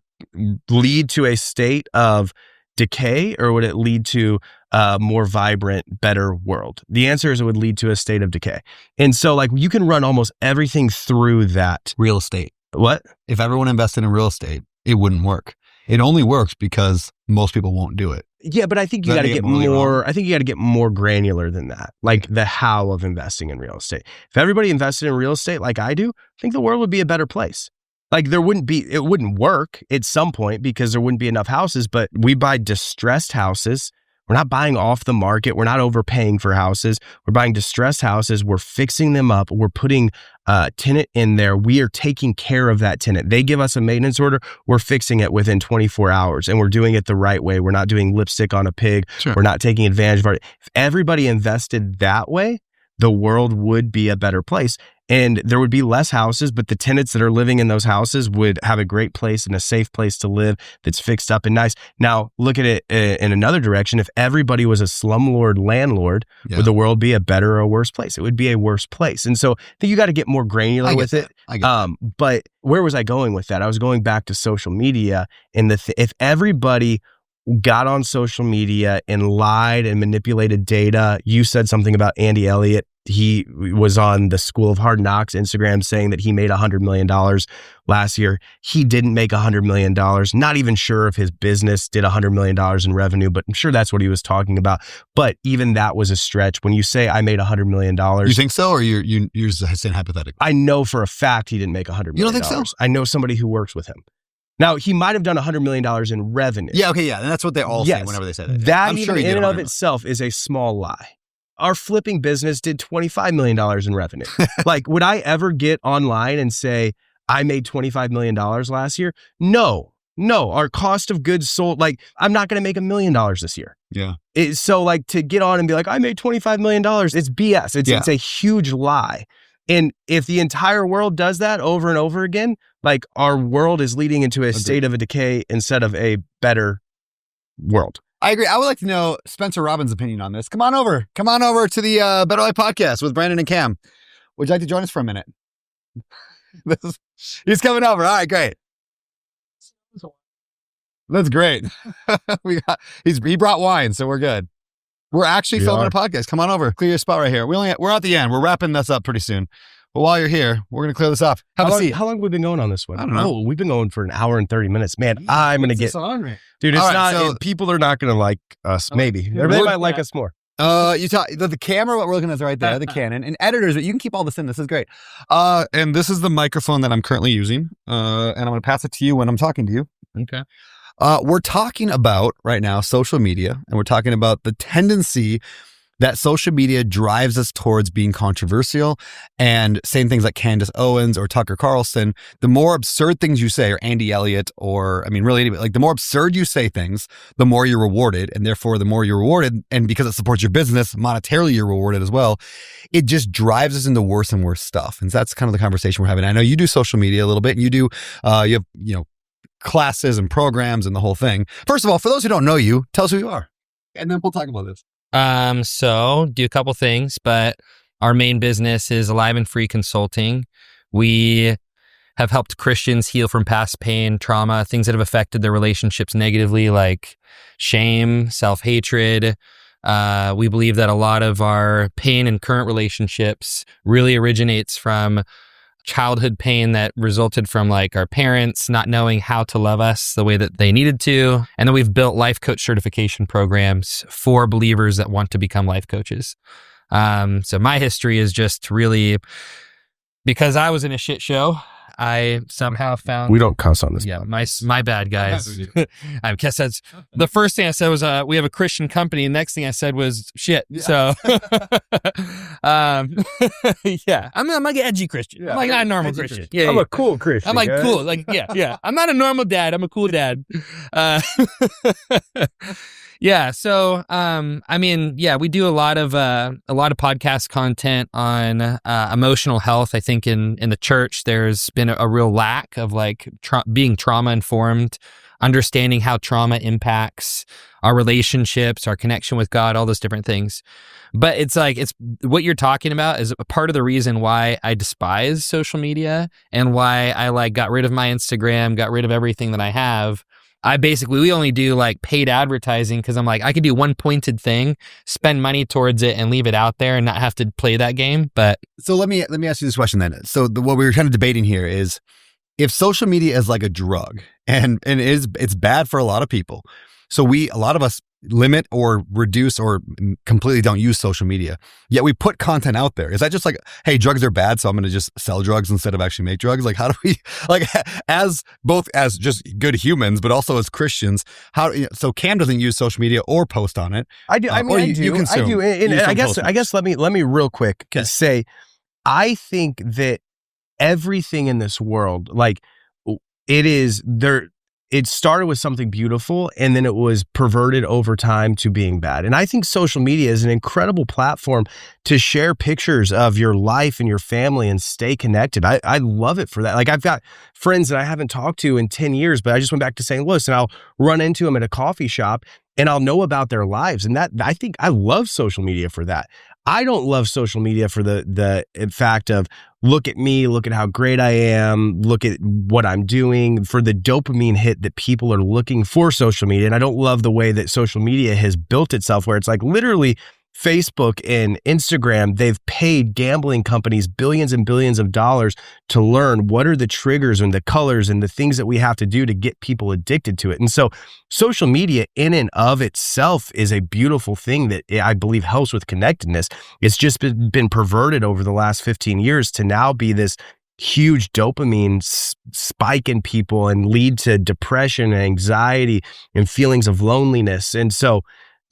lead to a state of decay, or would it lead to a more vibrant, better world? The answer is it would lead to a state of decay. And so like you can run almost everything through that. Real estate. What? If everyone invested in real estate, it wouldn't work. It only works because most people won't do it. Yeah, but I think you got to get more. I think you got to get more granular than that, like the how of investing in real estate. If everybody invested in real estate like I do, I think the world would be a better place. Like it wouldn't work at some point because there wouldn't be enough houses, but we buy distressed houses. We're not buying off the market. We're not overpaying for houses. We're buying distressed houses. We're fixing them up. We're putting a tenant in there. We are taking care of that tenant. They give us a maintenance order. We're fixing it within 24 hours and we're doing it the right way. We're not doing lipstick on a pig. Sure. We're not taking advantage of it. If everybody invested that way, the world would be a better place. And there would be less houses, but the tenants that are living in those houses would have a great place and a safe place to live that's fixed up and nice. Now, look at it in another direction. If everybody was a slumlord landlord, would the world be a better or a worse place? It would be a worse place. And so I think you got to get more granular with it. But where was I going with that? I was going back to social media. And if everybody got on social media and lied and manipulated data, you said something about Andy Elliott. He was on the School of Hard Knocks Instagram saying that he made $100 million last year. He didn't make $100 million. Not even sure if his business did $100 million in revenue, but I'm sure that's what he was talking about. But even that was a stretch. When you say I made $100 million. You think so? Or you're just saying hypothetically? I know for a fact he didn't make $100 million. You don't think so? I know somebody who works with him. Now, he might have done $100 million in revenue. Yeah, okay, yeah. And that's what they all say whenever they say that. That even in and of itself is a small lie. Our flipping business did $25 million in revenue. Like, would I ever get online and say, I made $25 million last year? No. Our cost of goods sold, like, I'm not going to make $1 million this year. Yeah. So, like, to get on and be like, I made $25 million, it's BS. It's a huge lie. And if the entire world does that over and over again, like, our world is leading into a state of a decay instead of a better world. I agree. I would like to know Spencer Robbins' opinion on this. Come on over to the Better Life podcast with Brandon and Cam. Would you like to join us for a minute? He's coming over. All right, great. That's great. He brought wine, so we're good. We're actually filming a podcast. Come on over. Clear your spot right here. We're at the end. We're wrapping this up pretty soon. But while you're here, we're going to clear this up. Have a seat. How long have we been going on this one? I don't know. Oh, we've been going for an hour and 30 minutes. Man, I'm going to get... Dude, it's not... people are not going to like us. Maybe. They might like us more. You talk the camera, what we're looking at is right there, the Canon. And editors, you can keep all this in. This is great. And this is the microphone that I'm currently using. And I'm going to pass it to you when I'm talking to you. Okay. We're talking about right now social media, and we're talking about the tendency that social media drives us towards being controversial and saying things like Candace Owens or Tucker Carlson. The more absurd things you say, or Andy Elliott, or really anybody, like the more absurd you say things, the more you're rewarded, and therefore the more you're rewarded, and because it supports your business, monetarily you're rewarded as well. It just drives us into worse and worse stuff, and so that's kind of the conversation we're having. I know you do social media a little bit, and you do you have classes and programs and the whole thing. First of all, for those who don't know you, tell us who you are, and then we'll talk about this. So do a couple things, but our main business is Alive and Free Consulting. We have helped Christians heal from past pain, trauma, things that have affected their relationships negatively, like shame, self-hatred. We believe that a lot of our pain in current relationships really originates from childhood pain that resulted from like our parents not knowing how to love us the way that they needed to. And then we've built life coach certification programs for believers that want to become life coaches. So my history is just really because I was in a shit show. I somehow found. We don't cuss on this. Yeah, my bad, guys. I guess that's the first thing I said was we have a Christian company. And next thing I said was shit. Yeah. So, yeah, I'm like an edgy Christian. Yeah, I'm like not a normal Christian. Yeah, I'm a cool Christian. I'm like cool. Like yeah. I'm not a normal dad. I'm a cool dad. Yeah. So, I mean, yeah, we do a lot of podcast content on emotional health. I think in the church, there's been a real lack of like being trauma informed, understanding how trauma impacts our relationships, our connection with God, all those different things. But it's like, it's what you're talking about is a part of the reason why I despise social media and why I like got rid of my Instagram, got rid of everything that I have. We only do like paid advertising because I'm like, I could do one pointed thing, spend money towards it and leave it out there and not have to play that game. But so let me ask you this question then. So what we were kind of debating here is if social media is like a drug and it's bad for a lot of people. So a lot of us limit or reduce or completely don't use social media, yet we put content out there. Is that just like, hey, drugs are bad, so I'm going to just sell drugs instead of actually make drugs? Like, how do we, like, as just good humans, but also as Christians, so Cam doesn't use social media or post on it. I do. I mean, I do. I do. And I guess let me real quick say, I think that everything in this world, like it started with something beautiful and then it was perverted over time to being bad. And I think social media is an incredible platform to share pictures of your life and your family and stay connected. I love it for that. Like I've got friends that I haven't talked to in 10 years, but I just went back to St. Louis and I'll run into them at a coffee shop and I'll know about their lives. And that, I think I love social media for that. I don't love social media for the fact of look at me, look at how great I am, look at what I'm doing, for the dopamine hit that people are looking for social media. And I don't love the way that social media has built itself where it's like literally Facebook and Instagram, they've paid gambling companies billions and billions of dollars to learn what are the triggers and the colors and the things that we have to do to get people addicted to it. And so social media in and of itself is a beautiful thing that I believe helps with connectedness. It's just been perverted over the last 15 years to now be this huge dopamine spike in people and lead to depression and anxiety and feelings of loneliness. And so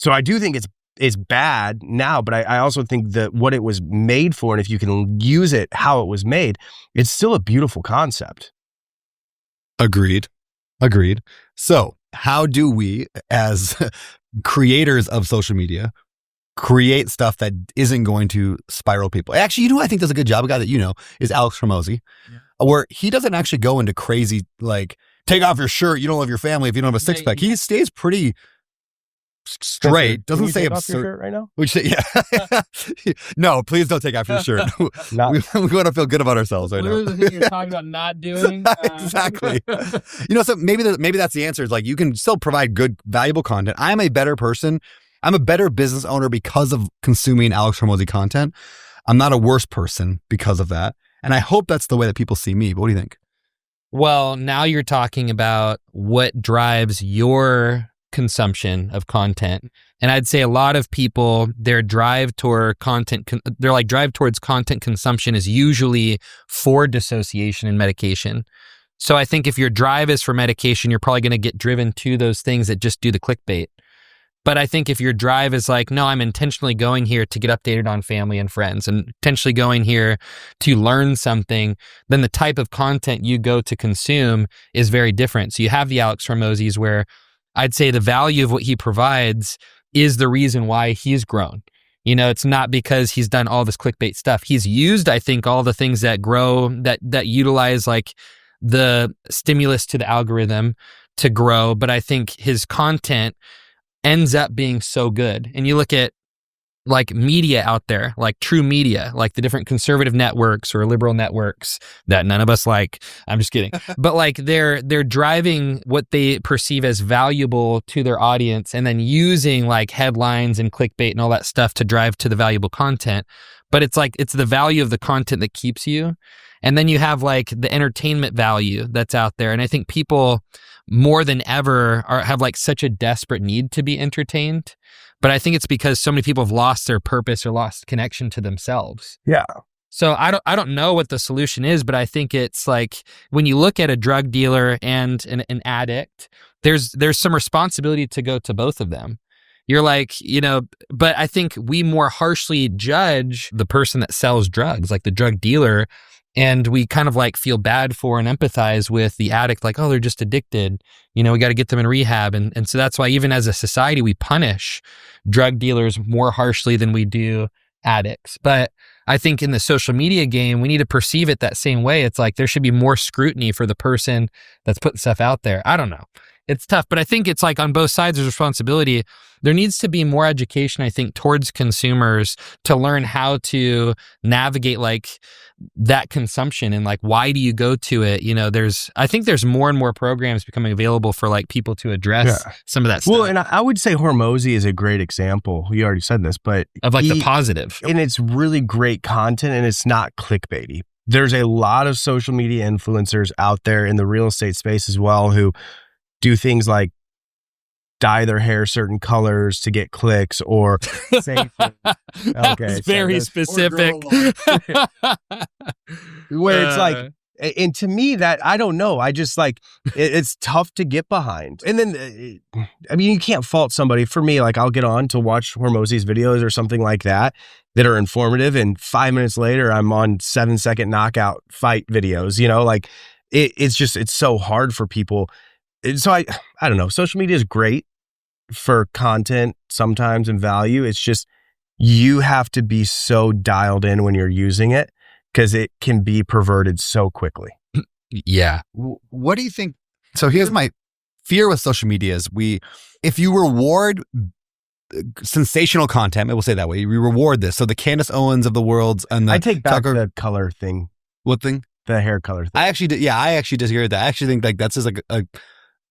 I do think it's bad now, but I also think that what it was made for, and if you can use it how it was made, it's still a beautiful concept. Agreed. So how do we, as creators of social media, create stuff that isn't going to spiral people? Actually, you know who I think does a good job, a guy that you know, is Alex Hormozi, where he doesn't actually go into crazy, like, take off your shirt, you don't love your family if you don't have a six-pack. He stays pretty straight. Doesn't say absurd. Off your shirt right now? Which yeah. No, please don't take off your shirt. We want to feel good about ourselves right now. The thing you're talking about not doing. Exactly. So maybe that's the answer. Is like you can still provide good, valuable content. I'm a better person. I'm a better business owner because of consuming Alex Hormozi content. I'm not a worse person because of that. And I hope that's the way that people see me. But what do you think? Well, now you're talking about what drives your consumption of content. And I'd say a lot of people, their drive toward content, drive towards content consumption is usually for dissociation and medication. So I think if your drive is for medication, you're probably going to get driven to those things that just do the clickbait. But I think if your drive is like, no, I'm intentionally going here to get updated on family and friends and intentionally going here to learn something, then the type of content you go to consume is very different. So you have the Alex Hormozis where I'd say the value of what he provides is the reason why he's grown. You know, it's not because he's done all this clickbait stuff. He's used, I think, all the things that grow, that utilize like the stimulus to the algorithm to grow. But I think his content ends up being so good. And you look at like media out there, like true media, like the different conservative networks or liberal networks that none of us like. I'm just kidding. But like they're driving what they perceive as valuable to their audience and then using like headlines and clickbait and all that stuff to drive to the valuable content. But it's like, it's the value of the content that keeps you. And then you have like the entertainment value that's out there. And I think people more than ever have like such a desperate need to be entertained. But I think it's because so many people have lost their purpose or lost connection to themselves. Yeah. So I don't know what the solution is, but I think it's like when you look at a drug dealer and an addict, there's some responsibility to go to both of them. You're like, but I think we more harshly judge the person that sells drugs, like the drug dealer, and we kind of like feel bad for and empathize with the addict, like, oh, they're just addicted. We got to get them in rehab. And so that's why even as a society, we punish drug dealers more harshly than we do addicts. But I think in the social media game, we need to perceive it that same way. It's like there should be more scrutiny for the person that's putting stuff out there. I don't know. It's tough, but I think it's like on both sides there's responsibility. There needs to be more education, I think, towards consumers to learn how to navigate like that consumption and like why do you go to it? I think there's more and more programs becoming available for like people to address some of that stuff. Well, and I would say Hormozy is a great example. You already said this, but of like the positive. And it's really great content and it's not clickbaity. There's a lot of social media influencers out there in the real estate space as well who do things like dye their hair certain colors to get clicks or say it's very specific. Where it's like, and to me that, I don't know. I just like, it's tough to get behind. And then, you can't fault somebody. For me, like I'll get on to watch Hormozy's videos or something like that are informative. And 5 minutes later, I'm on 7-second knockout fight videos, like it's so hard for people. So I don't know. Social media is great for content sometimes and value. It's just you have to be so dialed in when you're using it because it can be perverted so quickly. Yeah. What do you think? So here's my fear with social media is if you reward sensational content, we'll say that way, we reward this. So the Candace Owens of the world and I take back the color thing. What thing? The hair color thing. I actually disagree with that. I actually think like that's just like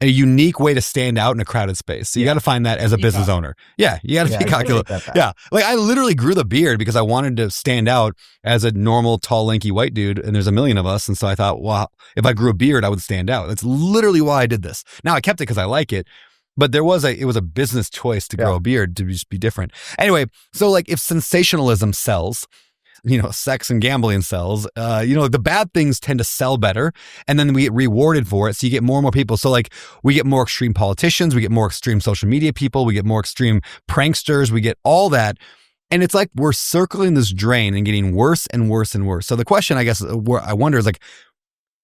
a unique way to stand out in a crowded space. So you got to find that as a business owner. Yeah, you got to be cocky. Yeah, like I literally grew the beard because I wanted to stand out as a normal, tall, lanky white dude, and there's a million of us. And so I thought, well, if I grew a beard, I would stand out. That's literally why I did this. Now I kept it because I like it, but it was a business choice to grow a beard to just be different. Anyway, so like if sensationalism sells, sex and gambling sells, the bad things tend to sell better and then we get rewarded for it. So you get more and more people. So like we get more extreme politicians, we get more extreme social media people, we get more extreme pranksters, we get all that. And it's like we're circling this drain and getting worse and worse and worse. So the question, I guess, where I wonder is like,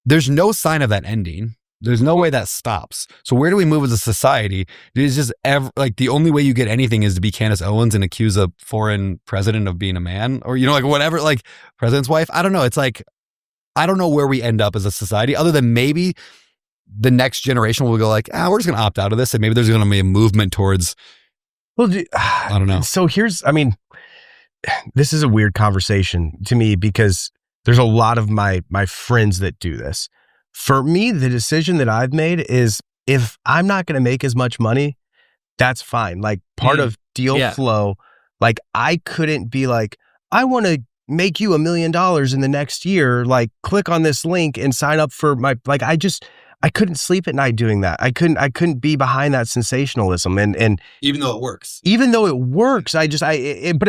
there's no sign of that ending. There's no way that stops. So where do we move as a society? It's just like the only way you get anything is to be Candace Owens and accuse a foreign president of being a man or, like whatever, like president's wife. I don't know. It's like, I don't know where we end up as a society other than maybe the next generation will go like, we're just going to opt out of this. And maybe there's going to be a movement towards, I don't know. So this is a weird conversation to me because there's a lot of my friends that do this. For me, the decision that I've made is if I'm not going to make as much money, that's fine. Like part of deal flow, like I couldn't be like, I want to make you $1 million in the next year. Like click on this link and sign up for I couldn't sleep at night doing that. I couldn't be behind that sensationalism. And even though it works, but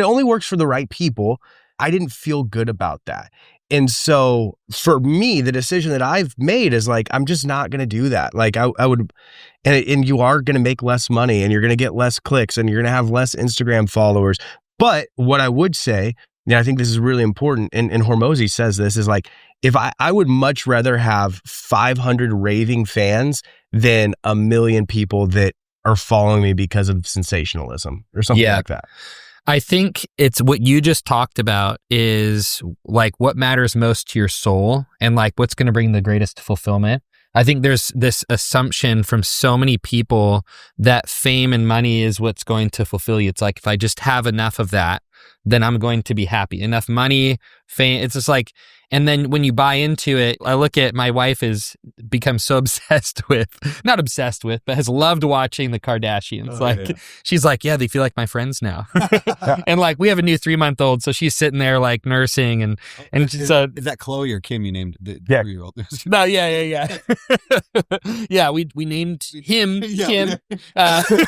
it only works for the right people. I didn't feel good about that. And so for me, the decision that I've made is like, I'm just not going to do that. Like I would, and you are going to make less money and you're going to get less clicks and you're going to have less Instagram followers. But what I would say, I think this is really important. And Hormozy says this is like, if I would much rather have 500 raving fans than 1 million people that are following me because of sensationalism or something like that. I think it's what you just talked about is like what matters most to your soul and like what's going to bring the greatest fulfillment. I think there's this assumption from so many people that fame and money is what's going to fulfill you. It's like, if I just have enough of that, then I'm going to be happy. Enough money, fame. It's just like, and then when you buy into it, I look at my wife has become so not obsessed with, but has loved watching the Kardashians. She's like, yeah, they feel like my friends now. And like, we have a new 3-month-old. So she's sitting there like nursing and is that Chloe or Kim you named the 3-year-old? No, yeah. Yeah, we named him Kim. And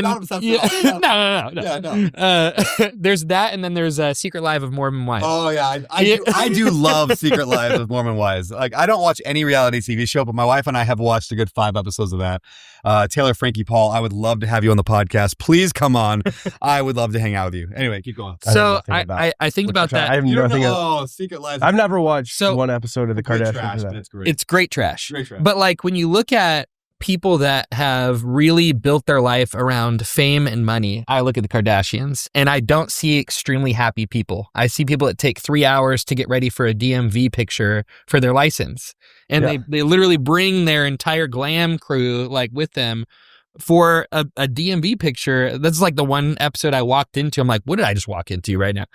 not obsessed with No. Yeah, no. There's that, and then there's a Secret Life of Mormon Wives. Oh yeah, I do love Secret Lives of Mormon Wives. Like I don't watch any reality TV show, but my wife and I have watched a good 5 episodes of that. Taylor, Frankie, Paul, I would love to have you on the podcast. Please come on. I would love to hang out with you. Anyway, keep going. So I think about that. I have nothing. Secret Lives. I've never watched one episode of the Kardashians. Trash, but it's great. It's great trash. Great trash. But like when you look at people that have really built their life around fame and money, I look at the Kardashians and I don't see extremely happy people. I see people that take 3 hours to get ready for a DMV picture for their license. And they literally bring their entire glam crew like with them for a DMV picture. That's like the one episode I walked into. I'm like, what did I just walk into right now?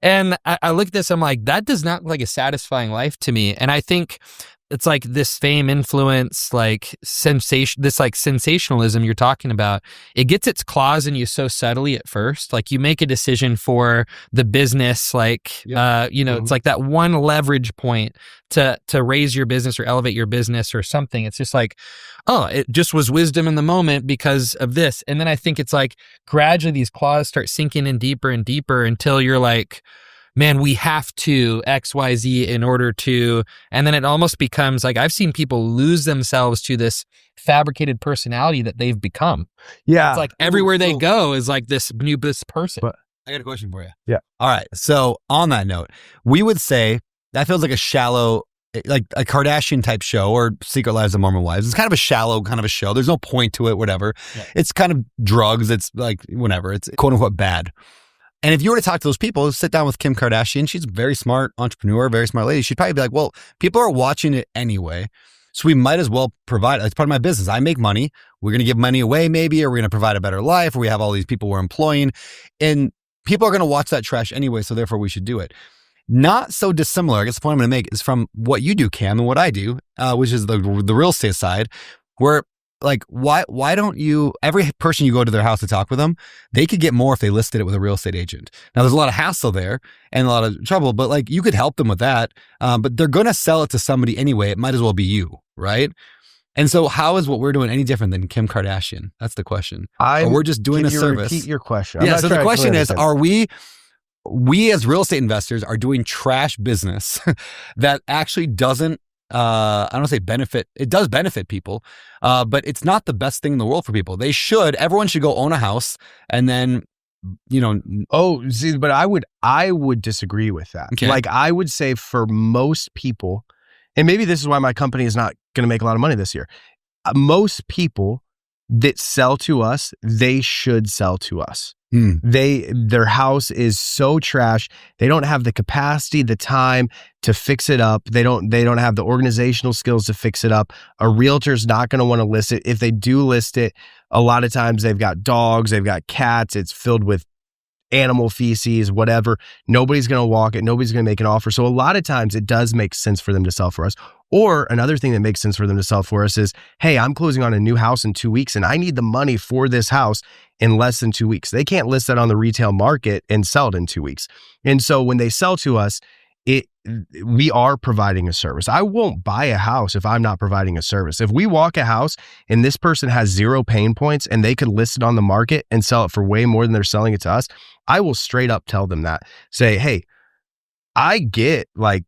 And I look at this, I'm like, that does not look like a satisfying life to me. And I think it's like this fame influence, like this like sensationalism you're talking about. It gets its claws in you so subtly at first. Like you make a decision for the business, like, it's like that one leverage point to raise your business or elevate your business or something. It's just like, oh, it just was wisdom in the moment because of this. And then I think it's like gradually these claws start sinking in deeper and deeper until you're like, man, we have to X, Y, Z in order to, and then it almost becomes like, I've seen people lose themselves to this fabricated personality that they've become. Yeah. It's like everywhere they go is like this new person. But I got a question for you. Yeah. All right. So on that note, we would say that feels like a shallow, like a Kardashian type show or Secret Lives of Mormon Wives. It's kind of a shallow kind of a show. There's no point to it, whatever. Yeah. It's kind of drugs. It's like, whatever. It's quote unquote bad. And if you were to talk to those people, sit down with Kim Kardashian, she's a very smart entrepreneur, very smart lady. She'd probably be like, well, people are watching it anyway. So we might as well provide, it's part of my business. I make money. We're going to give money away maybe, or we're going to provide a better life, or we have all these people we're employing. And people are going to watch that trash anyway, so therefore we should do it. Not so dissimilar, I guess the point I'm going to make is from what you do, Cam, and what I do, which is the real estate side, where like, why don't you, every person you go to their house to talk with them, they could get more if they listed it with a real estate agent. Now, there's a lot of hassle there and a lot of trouble, but like you could help them with that. But they're going to sell it to somebody anyway. It might as well be you, right? And so how is what we're doing any different than Kim Kardashian? That's the question. Or we're just doing a service. Repeat your question. Yeah, so the question is, are we as real estate investors are doing trash business that actually doesn't, I don't say benefit. It does benefit people, but it's not the best thing in the world for people. Everyone should go own a house and then, Oh, see, but I would disagree with that. Okay. Like I would say for most people, and maybe this is why my company is not going to make a lot of money this year. Most people that sell to us, they should sell to us. Their house is so trash. They don't have the capacity, the time to fix it up. They don't have the organizational skills to fix it up. A realtor's not going to want to list it. If they do list it, a lot of times they've got dogs, they've got cats. It's filled with animal feces, whatever. Nobody's going to walk it. Nobody's going to make an offer. So a lot of times it does make sense for them to sell for us. Or another thing that makes sense for them to sell for us is, hey, I'm closing on a new house in 2 weeks and I need the money for this house in less than 2 weeks. They can't list that on the retail market and sell it in 2 weeks. And so when they sell to us, we are providing a service. I won't buy a house if I'm not providing a service. If we walk a house and this person has 0 pain points and they could list it on the market and sell it for way more than they're selling it to us, I will straight up tell them that. Say, hey, I get like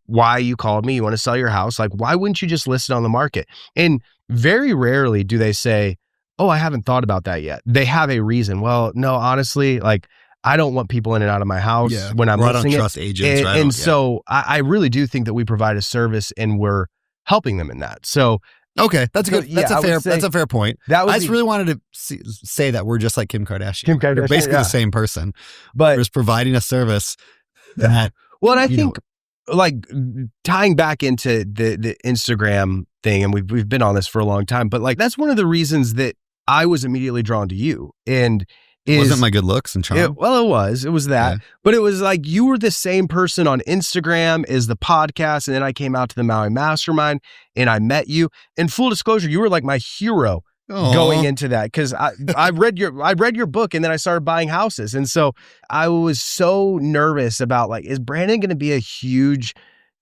why you called me. You want to sell your house. Like, why wouldn't you just list it on the market? And very rarely do they say, oh, I haven't thought about that yet. They have a reason. Well, no, honestly, like I don't want people in and out of my house when I'm listing it. I don't trust agents. And so I really do think that we provide a service and we're helping them in that. So okay, that's good. That's a fair point. I just really wanted to say that we're just like Kim Kardashian. We're basically the same person, but we're just providing a service that. Well, and I think like tying back into the Instagram thing, and we've been on this for a long time, but like that's one of the reasons that I was immediately drawn to you. And wasn't my good looks and charm? It was that. Yeah. But it was like you were the same person on Instagram as the podcast. And then I came out to the Maui Mastermind and I met you. And full disclosure, you were like my hero going into that. Cause I read your book and then I started buying houses. And so I was so nervous about like, is Brandon going to be a huge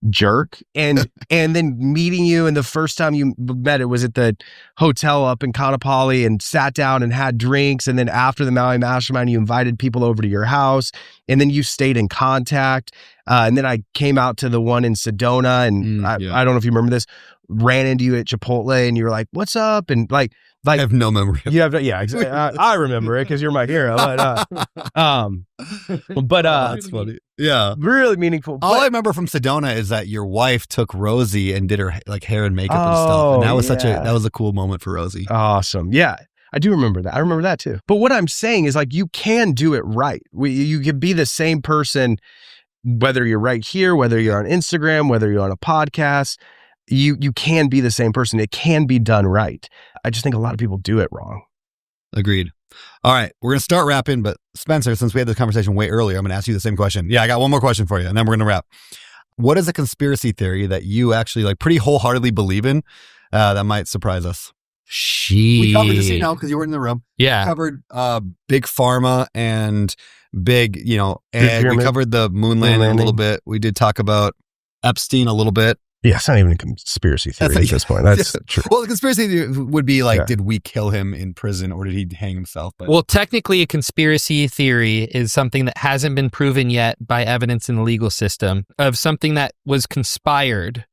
jerk. And then meeting you, and the first time you met, it was at the hotel up in Kaanapali, and sat down and had drinks. And then after the Maui Mastermind, you invited people over to your house, and then you stayed in contact. And then I came out to the one in Sedona, and I don't know if you remember this, ran into you at Chipotle, and you were like, "What's up?" And like I have no memory. You have, exactly. I remember it because you're my hero. But that's funny. Yeah, really meaningful. All I remember from Sedona is that your wife took Rosie and did her like hair and makeup and stuff, and that was that was a cool moment for Rosie. Awesome. Yeah, I do remember that. I remember that too. But what I'm saying is, like, you can do it right. You can be the same person, whether you're right here, whether you're on Instagram, whether you're on a podcast. You can be the same person. It can be done right. I just think a lot of people do it wrong. Agreed. All right, we're going to start wrapping, but Spencer, since we had this conversation way earlier, I'm going to ask you the same question. Yeah, I got one more question for you, and then we're going to wrap. What is a conspiracy theory that you actually like pretty wholeheartedly believe in that might surprise us? We covered this, because you weren't in the room. Yeah. We covered big pharma and big, egg. We covered the moon landing a little bit. We did talk about Epstein a little bit. Yeah, it's not even a conspiracy theory at this point. That's true. Well, the conspiracy theory would be like, did we kill him in prison or did he hang himself? But well, technically, a conspiracy theory is something that hasn't been proven yet by evidence in the legal system of something that was conspired,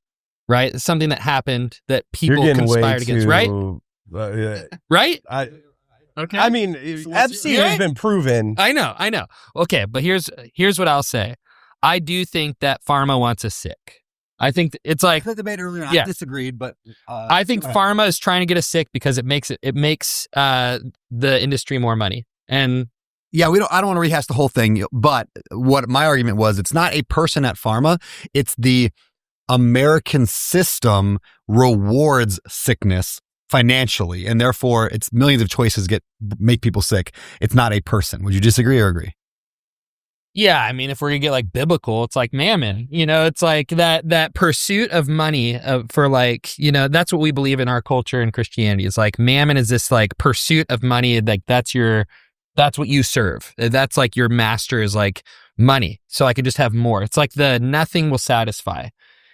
right? Something that happened that people conspired against, right? Right? Okay. I mean, Epstein has been proven. I know. Okay, but here's what I'll say. I do think that Pharma wants us sick. I think it's like the debate earlier. I disagreed, but I think Pharma is trying to get us sick because it makes the industry more money. And yeah, I don't want to rehash the whole thing, but what my argument was, it's not a person at Pharma, it's the American system rewards sickness financially, and therefore it's millions of choices make people sick. It's not a person. Would you disagree or agree? Yeah, I mean, if we're gonna get like biblical, it's like mammon. It's like that pursuit of money for like, that's what we believe in our culture and Christianity. It's like mammon is this like pursuit of money, like that's what you serve. That's like your master is like money. So I could just have more. It's like the nothing will satisfy.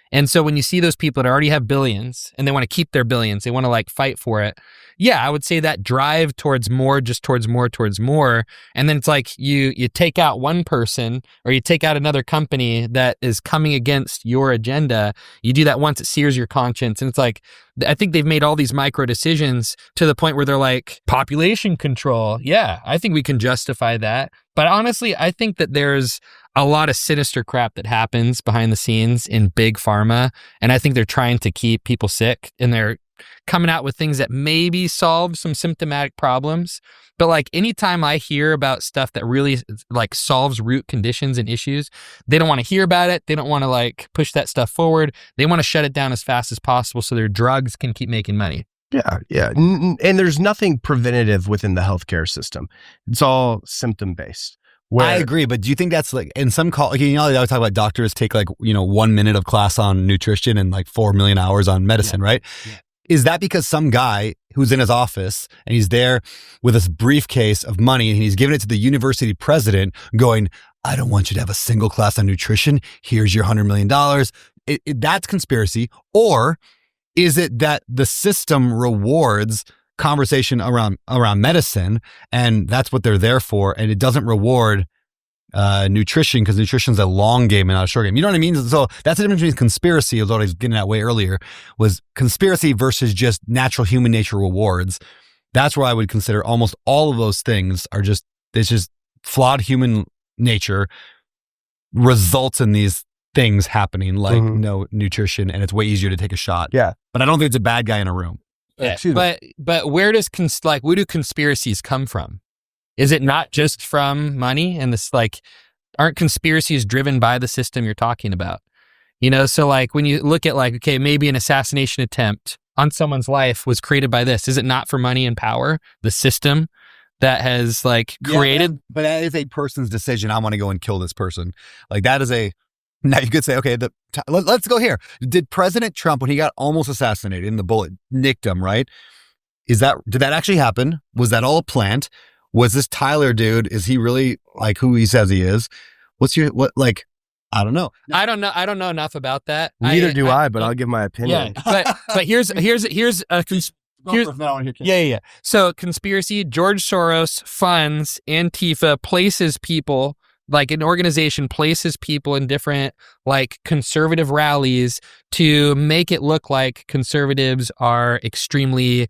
And so when you see those people that already have billions and they want to keep their billions, they want to like fight for it. Yeah, I would say that drive towards more, just towards more. And then it's like you take out one person or you take out another company that is coming against your agenda. You do that once, it sears your conscience. And it's like, I think they've made all these micro decisions to the point where they're like, population control. Yeah, I think we can justify that. But honestly, I think that there's a lot of sinister crap that happens behind the scenes in big pharma. And I think they're trying to keep people sick, and they're coming out with things that maybe solve some symptomatic problems. But like anytime I hear about stuff that really like solves root conditions and issues, they don't want to hear about it. They don't want to like push that stuff forward. They want to shut it down as fast as possible so their drugs can keep making money. Yeah. And there's nothing preventative within the healthcare system. It's all symptom based. I agree, but do you think that's like in some call? They always talk about doctors take like 1 minute of class on nutrition and like 4 million hours on medicine, right? Yeah. Is that because some guy who's in his office and he's there with this briefcase of money and he's giving it to the university president, going, "I don't want you to have a single class on nutrition. Here's your $100 million." That's conspiracy, or is it that the system rewards conversation around medicine, and that's what they're there for, and it doesn't reward nutrition because nutrition's a long game and not a short game? You know what I mean? So that's the difference between conspiracy, is what I was getting at way earlier, was conspiracy versus just natural human nature rewards. That's where I would consider almost all of those things are just, it's just flawed human nature results in these things happening, like no nutrition, and it's way easier to take a shot. Yeah. But I don't think it's a bad guy in a room. Yeah, but where does where do conspiracies come from? Is it not just from money and this like, aren't conspiracies driven by the system you're talking about? So like when you look at like, okay, maybe an assassination attempt on someone's life was created by this. Is it not for money and power? The system that has like created. Yeah, but that is a person's decision. I want to go and kill this person. Like that is a. Now you could say, okay, let's go here. Did President Trump, when he got almost assassinated and the bullet nicked him, right? Did that actually happen? Was that all a plant? Was this Tyler dude, is he really like who he says he is? I don't know. I don't know enough about that. Neither do I, but I'll give my opinion. Yeah, but here's a yeah. So conspiracy, George Soros funds Antifa, places people, like an organization places people in different like conservative rallies to make it look like conservatives are extremely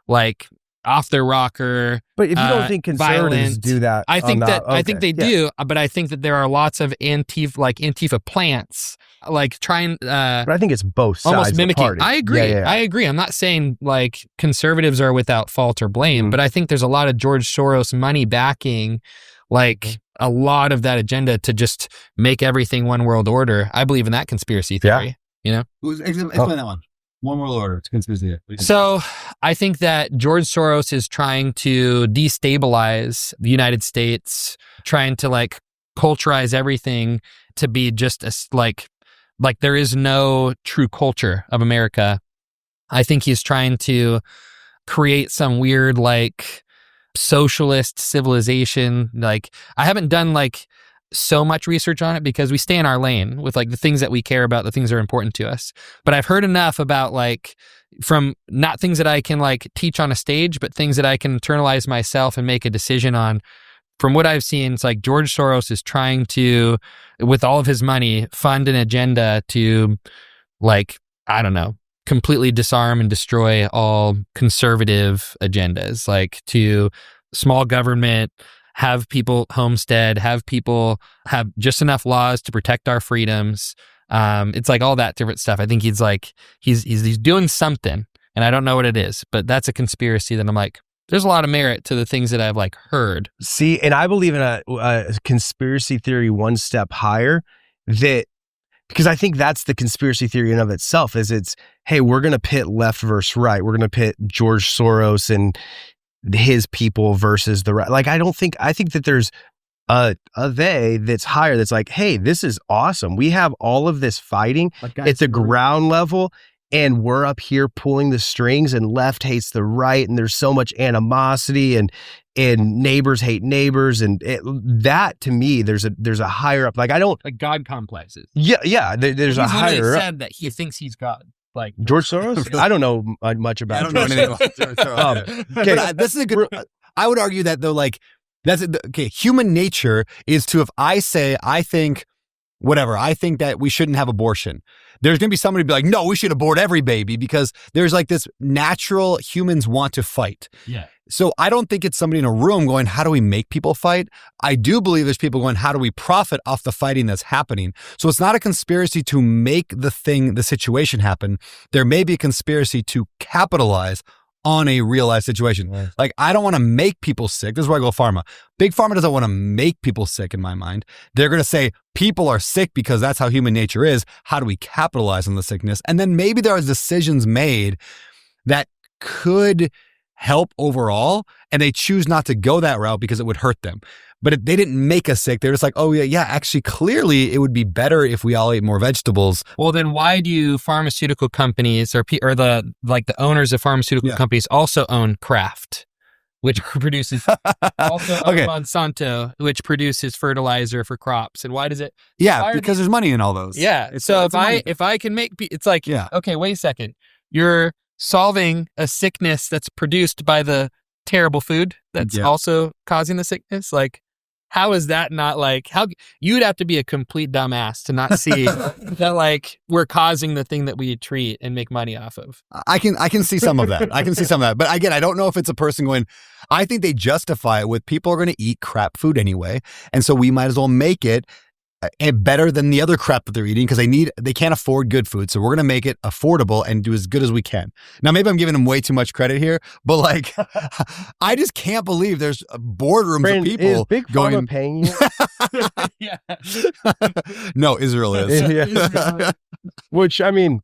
like off their rocker. But if you don't think conservatives violent, do that, I think they do, but I think that there are lots of Antifa plants like trying but I think it's both sides almost mimicking. of the party. I agree. Yeah. I agree. I'm not saying like conservatives are without fault or blame, but I think there's a lot of George Soros money backing like a lot of that agenda to just make everything one world order. I believe in that conspiracy theory. You know? Explain that one. One world order. It's conspiracy. So I think that George Soros is trying to destabilize the United States, trying to like culturize everything to be just like there is no true culture of America. I think he's trying to create some weird like socialist civilization. Like I haven't done like so much research on it because we stay in our lane with like the things that we care about, the things that are important to us. But I've heard enough about like from not things that I can like teach on a stage, but things that I can internalize myself and make a decision on. From what I've seen, it's like George Soros is trying to, with all of his money, fund an agenda to like, I don't know, completely disarm and destroy all conservative agendas, like to small government, have people homestead, have people have just enough laws to protect our freedoms. It's like all that different stuff. I think he's like, he's doing something and I don't know what it is, but that's a conspiracy that I'm like, there's a lot of merit to the things that I've like heard. See, and I believe in a conspiracy theory one step higher because I think that's the conspiracy theory in of itself is it's, hey, we're going to pit left versus right. We're going to pit George Soros and his people versus the right. Like, I think that there's a they that's higher that's like, hey, this is awesome. We have all of this fighting at the ground level and we're up here pulling the strings and left hates the right. And there's so much animosity and neighbors hate neighbors. And that to me, there's a higher up, like I don't like God complexes. Yeah. There's a higher up. Said that he thinks he's God. Like George Soros? I don't know much about. I don't know anything about George Soros. Okay, but this is a good. I would argue that though, like okay. Human nature is to if I think that we shouldn't have abortion. There's going to be somebody be like, no, we should abort every baby because there's like this natural humans want to fight. Yeah. So I don't think it's somebody in a room going, how do we make people fight? I do believe there's people going, how do we profit off the fighting that's happening? So it's not a conspiracy to make the situation happen. There may be a conspiracy to capitalize on a real life situation. Right. Like I don't want to make people sick. This is where I go Pharma. Big Pharma doesn't want to make people sick in my mind. They're going to say people are sick because that's how human nature is. How do we capitalize on the sickness? And then maybe there are decisions made that could help overall and they choose not to go that route because it would hurt them. But they didn't make us sick. They're just like, oh yeah, actually clearly it would be better if we all ate more vegetables. Well, then why do pharmaceutical companies or the owners of pharmaceutical companies also own Kraft, which produces also own Monsanto, which produces fertilizer for crops? And why does it? Yeah, because there's money in all those. Yeah. So if I can make, it's like, okay, wait a second. You're solving a sickness that's produced by the terrible food that's also causing the sickness. Like, how is that not like, how you'd have to be a complete dumbass to not see that like we're causing the thing that we treat and make money off of. I can see some of that. But again, I don't know if it's a person going, I think they justify it with people are going to eat crap food anyway. And so we might as well make it better than the other crap that they're eating because they can't afford good food. So we're going to make it affordable and do as good as we can. Now, maybe I'm giving them way too much credit here, but like, I just can't believe there's boardrooms of people is Big Pharma paying you? No, Israel is. Which, I mean,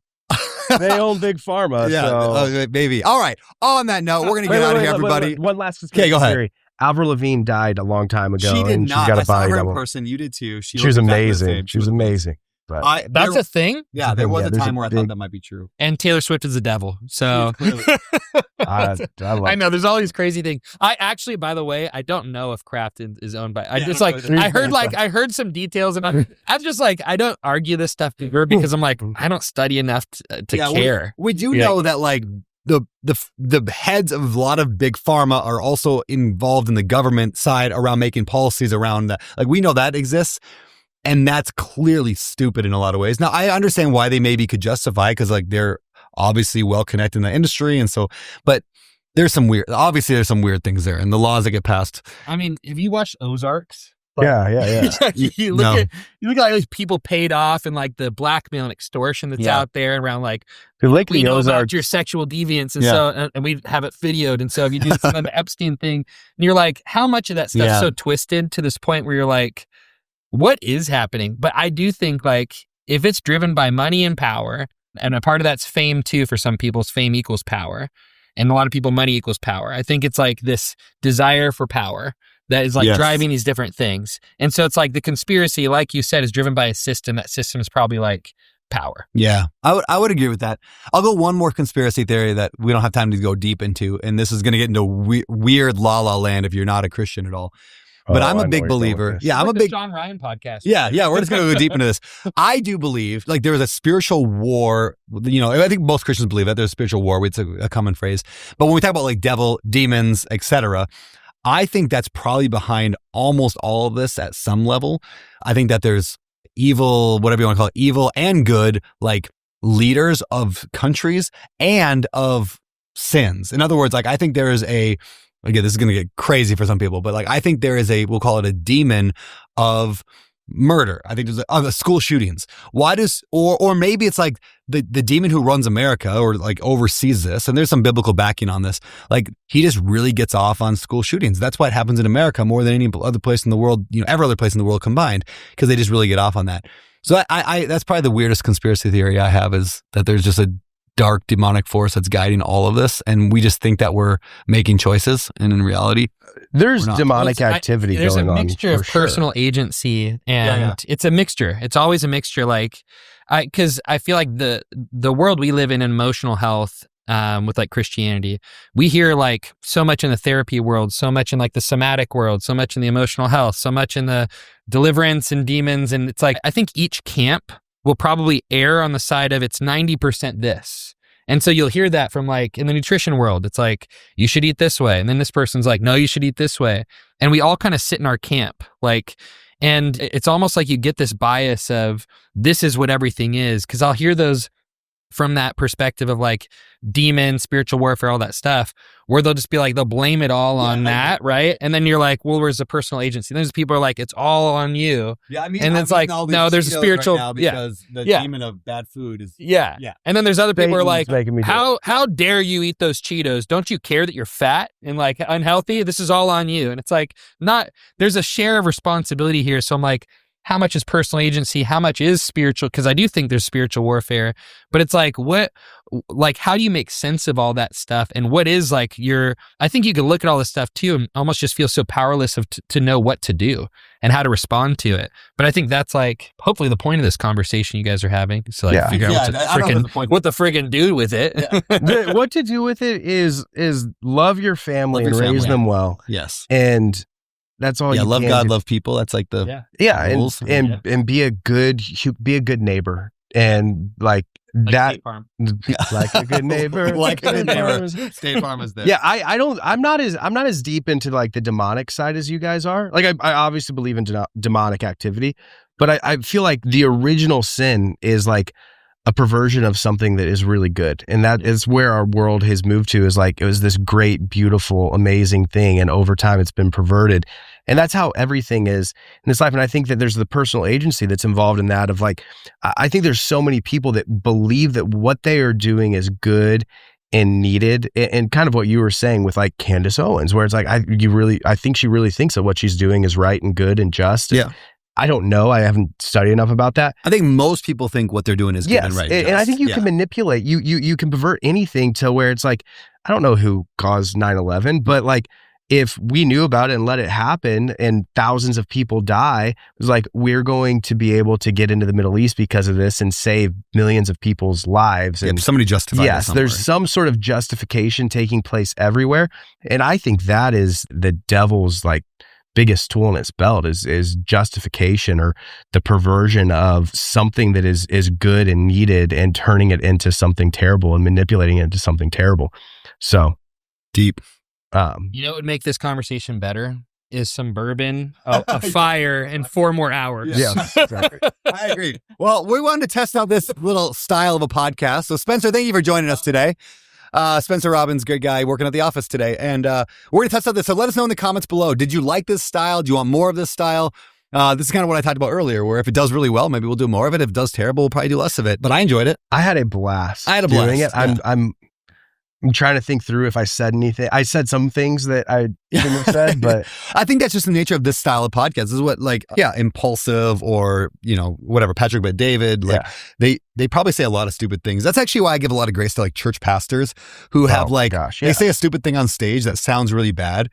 they own Big Pharma. Yeah, so. Maybe. All right. On that note, we're going to get out of here, everybody. One last conspiracy go ahead. Avril Lavigne died a long time ago. She did and not. She's got I saw her in double. person. You did too. She was amazing. She was amazing. But That's a thing. Yeah, there was a there's time a where I big- thought that might be true. And Taylor Swift is the devil. So I love I know there's all these crazy things. I actually, by the way, I don't know if Kraft is owned by. I Yeah, just I like don't know. I heard some details, and I'm just like I don't argue this stuff because I'm like I don't study enough to care. We do know that like the heads of a lot of big pharma are also involved in the government side around making policies around that. Like we know that exists. And that's clearly stupid in a lot of ways. Now, I understand why they maybe could justify because like they're obviously well connected in the industry. And so, but there's some weird things there and the laws that get passed. I mean, have you watched Ozarks? yeah. you look at all these people paid off and like the blackmail and extortion that's out there around like we know about your sexual deviance and so and we have it videoed and so if you do some of the Epstein thing and you're like how much of that stuff's so twisted to this point where you're like what is happening? But I do think like if it's driven by money and power, and a part of that's fame too, for some people's fame equals power. And a lot of people, money equals power. I think it's like this desire for power that is like driving these different things. And so it's like the conspiracy, like you said, is driven by a system. That system is probably like power. Yeah, I would agree with that. I'll go one more conspiracy theory that we don't have time to go deep into. And this is going to get into weird la land if you're not a Christian at all. But I'm a big believer. Yeah, I'm a big John Ryan podcast. Yeah, we're just going to go deep into this. I do believe like there was a spiritual war. You know, I think most Christians believe that there's a spiritual war. It's a common phrase. But when we talk about like devil, demons, etc., I think that's probably behind almost all of this at some level. I think that there's evil, whatever you want to call it, evil and good, like leaders of countries and of sins. In other words, like I think there is again, this is going to get crazy for some people, but like I think there is we'll call it a demon of murder. I think there's of school shootings. Why does or maybe it's like the demon who runs America or like oversees this, and there's some biblical backing on this. Like he just really gets off on school shootings. That's why it happens in America more than any other place in the world, every other place in the world combined, because they just really get off on that. So I that's probably the weirdest conspiracy theory I have is that there's just a dark demonic force that's guiding all of this, and we just think that we're making choices, and in reality there's demonic activity going on. There's a mixture of personal agency, and it's a mixture. It's always a mixture. Like, because I feel like the world we live in emotional health, with like Christianity, we hear like so much in the therapy world, so much in like the somatic world, so much in the emotional health, so much in the deliverance and demons, and it's like I think each camp will probably err on the side of it's 90% this. And so you'll hear that from like in the nutrition world, it's like, you should eat this way. And then this person's like, no, you should eat this way. And we all kind of sit in our camp. Like, and it's almost like you get this bias of this is what everything is. Cause I'll hear those from that perspective of like demon, spiritual warfare, all that stuff, where they'll just be like, they'll blame it all on that, right? And then you're like, well, where's the personal agency? And there's people are like, it's all on you. Yeah, I mean, and it's like, no, there's a spiritual, right now because the demon of bad food is. Yeah. And then there's other people who are like, Satan's how dare you eat those Cheetos? Don't you care that you're fat and like unhealthy? This is all on you. And it's like, there's a share of responsibility here. So I'm like, how much is personal agency? How much is spiritual? Because I do think there's spiritual warfare, but it's like, how do you make sense of all that stuff? And what is like I think you could look at all this stuff too and almost just feel so powerless to know what to do and how to respond to it. But I think that's like, hopefully the point of this conversation you guys are having. So like figure out what the friggin' do with it. Yeah. What to do with it is love your family and raise them well. Yes. And that's all. Love God, love people. That's like the rules. And be a good neighbor, and like that, like a good neighbor, like a good neighbor. State Farm is there. Yeah, I'm not as deep into like the demonic side as you guys are. Like I obviously believe in demonic activity, but I feel like the original sin is like a perversion of something that is really good. And that is where our world has moved to, is like, it was this great, beautiful, amazing thing. And over time it's been perverted. And that's how everything is in this life. And I think that there's the personal agency that's involved in that, of like, I think there's so many people that believe that what they are doing is good and needed. And kind of what you were saying with like Candace Owens, where it's like, I think she really thinks that what she's doing is right and good and just. Yeah. I don't know. I haven't studied enough about that. I think most people think what they're doing is good and right. And I think you can manipulate. You can pervert anything to where it's like, I don't know who caused 9/11, but like if we knew about it and let it happen and thousands of people die, it was like, we're going to be able to get into the Middle East because of this and save millions of people's lives. And somebody justified it. Yes, there's some sort of justification taking place everywhere. And I think that is the devil's like biggest tool in its belt is justification, or the perversion of something that is good and needed and turning it into something terrible and manipulating it into something terrible. So deep. You know what would make this conversation better is some bourbon, a fire, and 4 more hours. Yeah, exactly. I agree. Well, we wanted to test out this little style of a podcast. So Spencer, thank you for joining us today. Spencer Robbins, good guy, working at the office today. And we're going to test out this. So let us know in the comments below. Did you like this style? Do you want more of this style? This is kind of what I talked about earlier, where if it does really well, maybe we'll do more of it. If it does terrible, we'll probably do less of it. But I enjoyed it. I had a blast. I had a blast doing it. Yeah. I'm trying to think through if I said anything. I said some things that I shouldn't have said, but I think that's just the nature of this style of podcast. This is what, like, impulsive, or, whatever, Patrick Bet David, like, they probably say a lot of stupid things. That's actually why I give a lot of grace to, like, church pastors who have, they say a stupid thing on stage that sounds really bad,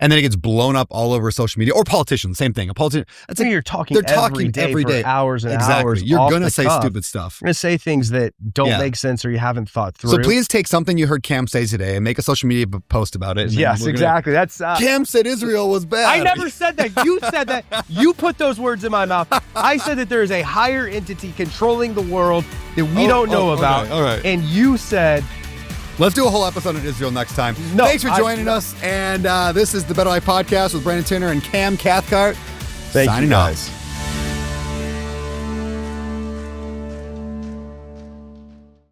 and then it gets blown up all over social media, or politicians, same thing. A politician, that's you're talking every day for hours and hours. You're going to say stupid stuff. You're going to say things that don't make sense or you haven't thought through. So please take something you heard Cam say today and make a social media post about it. Yes, exactly. That's Cam said Israel was bad. I never said that. You said that. You put those words in my mouth. I said that there is a higher entity controlling the world that we don't know about. Okay, all right. And you said... Let's do a whole episode on Israel next time. Thanks for joining us. And this is the Better Life Podcast with Brandon Tinner and Cam Cathcart. Thank you, guys. Signing off.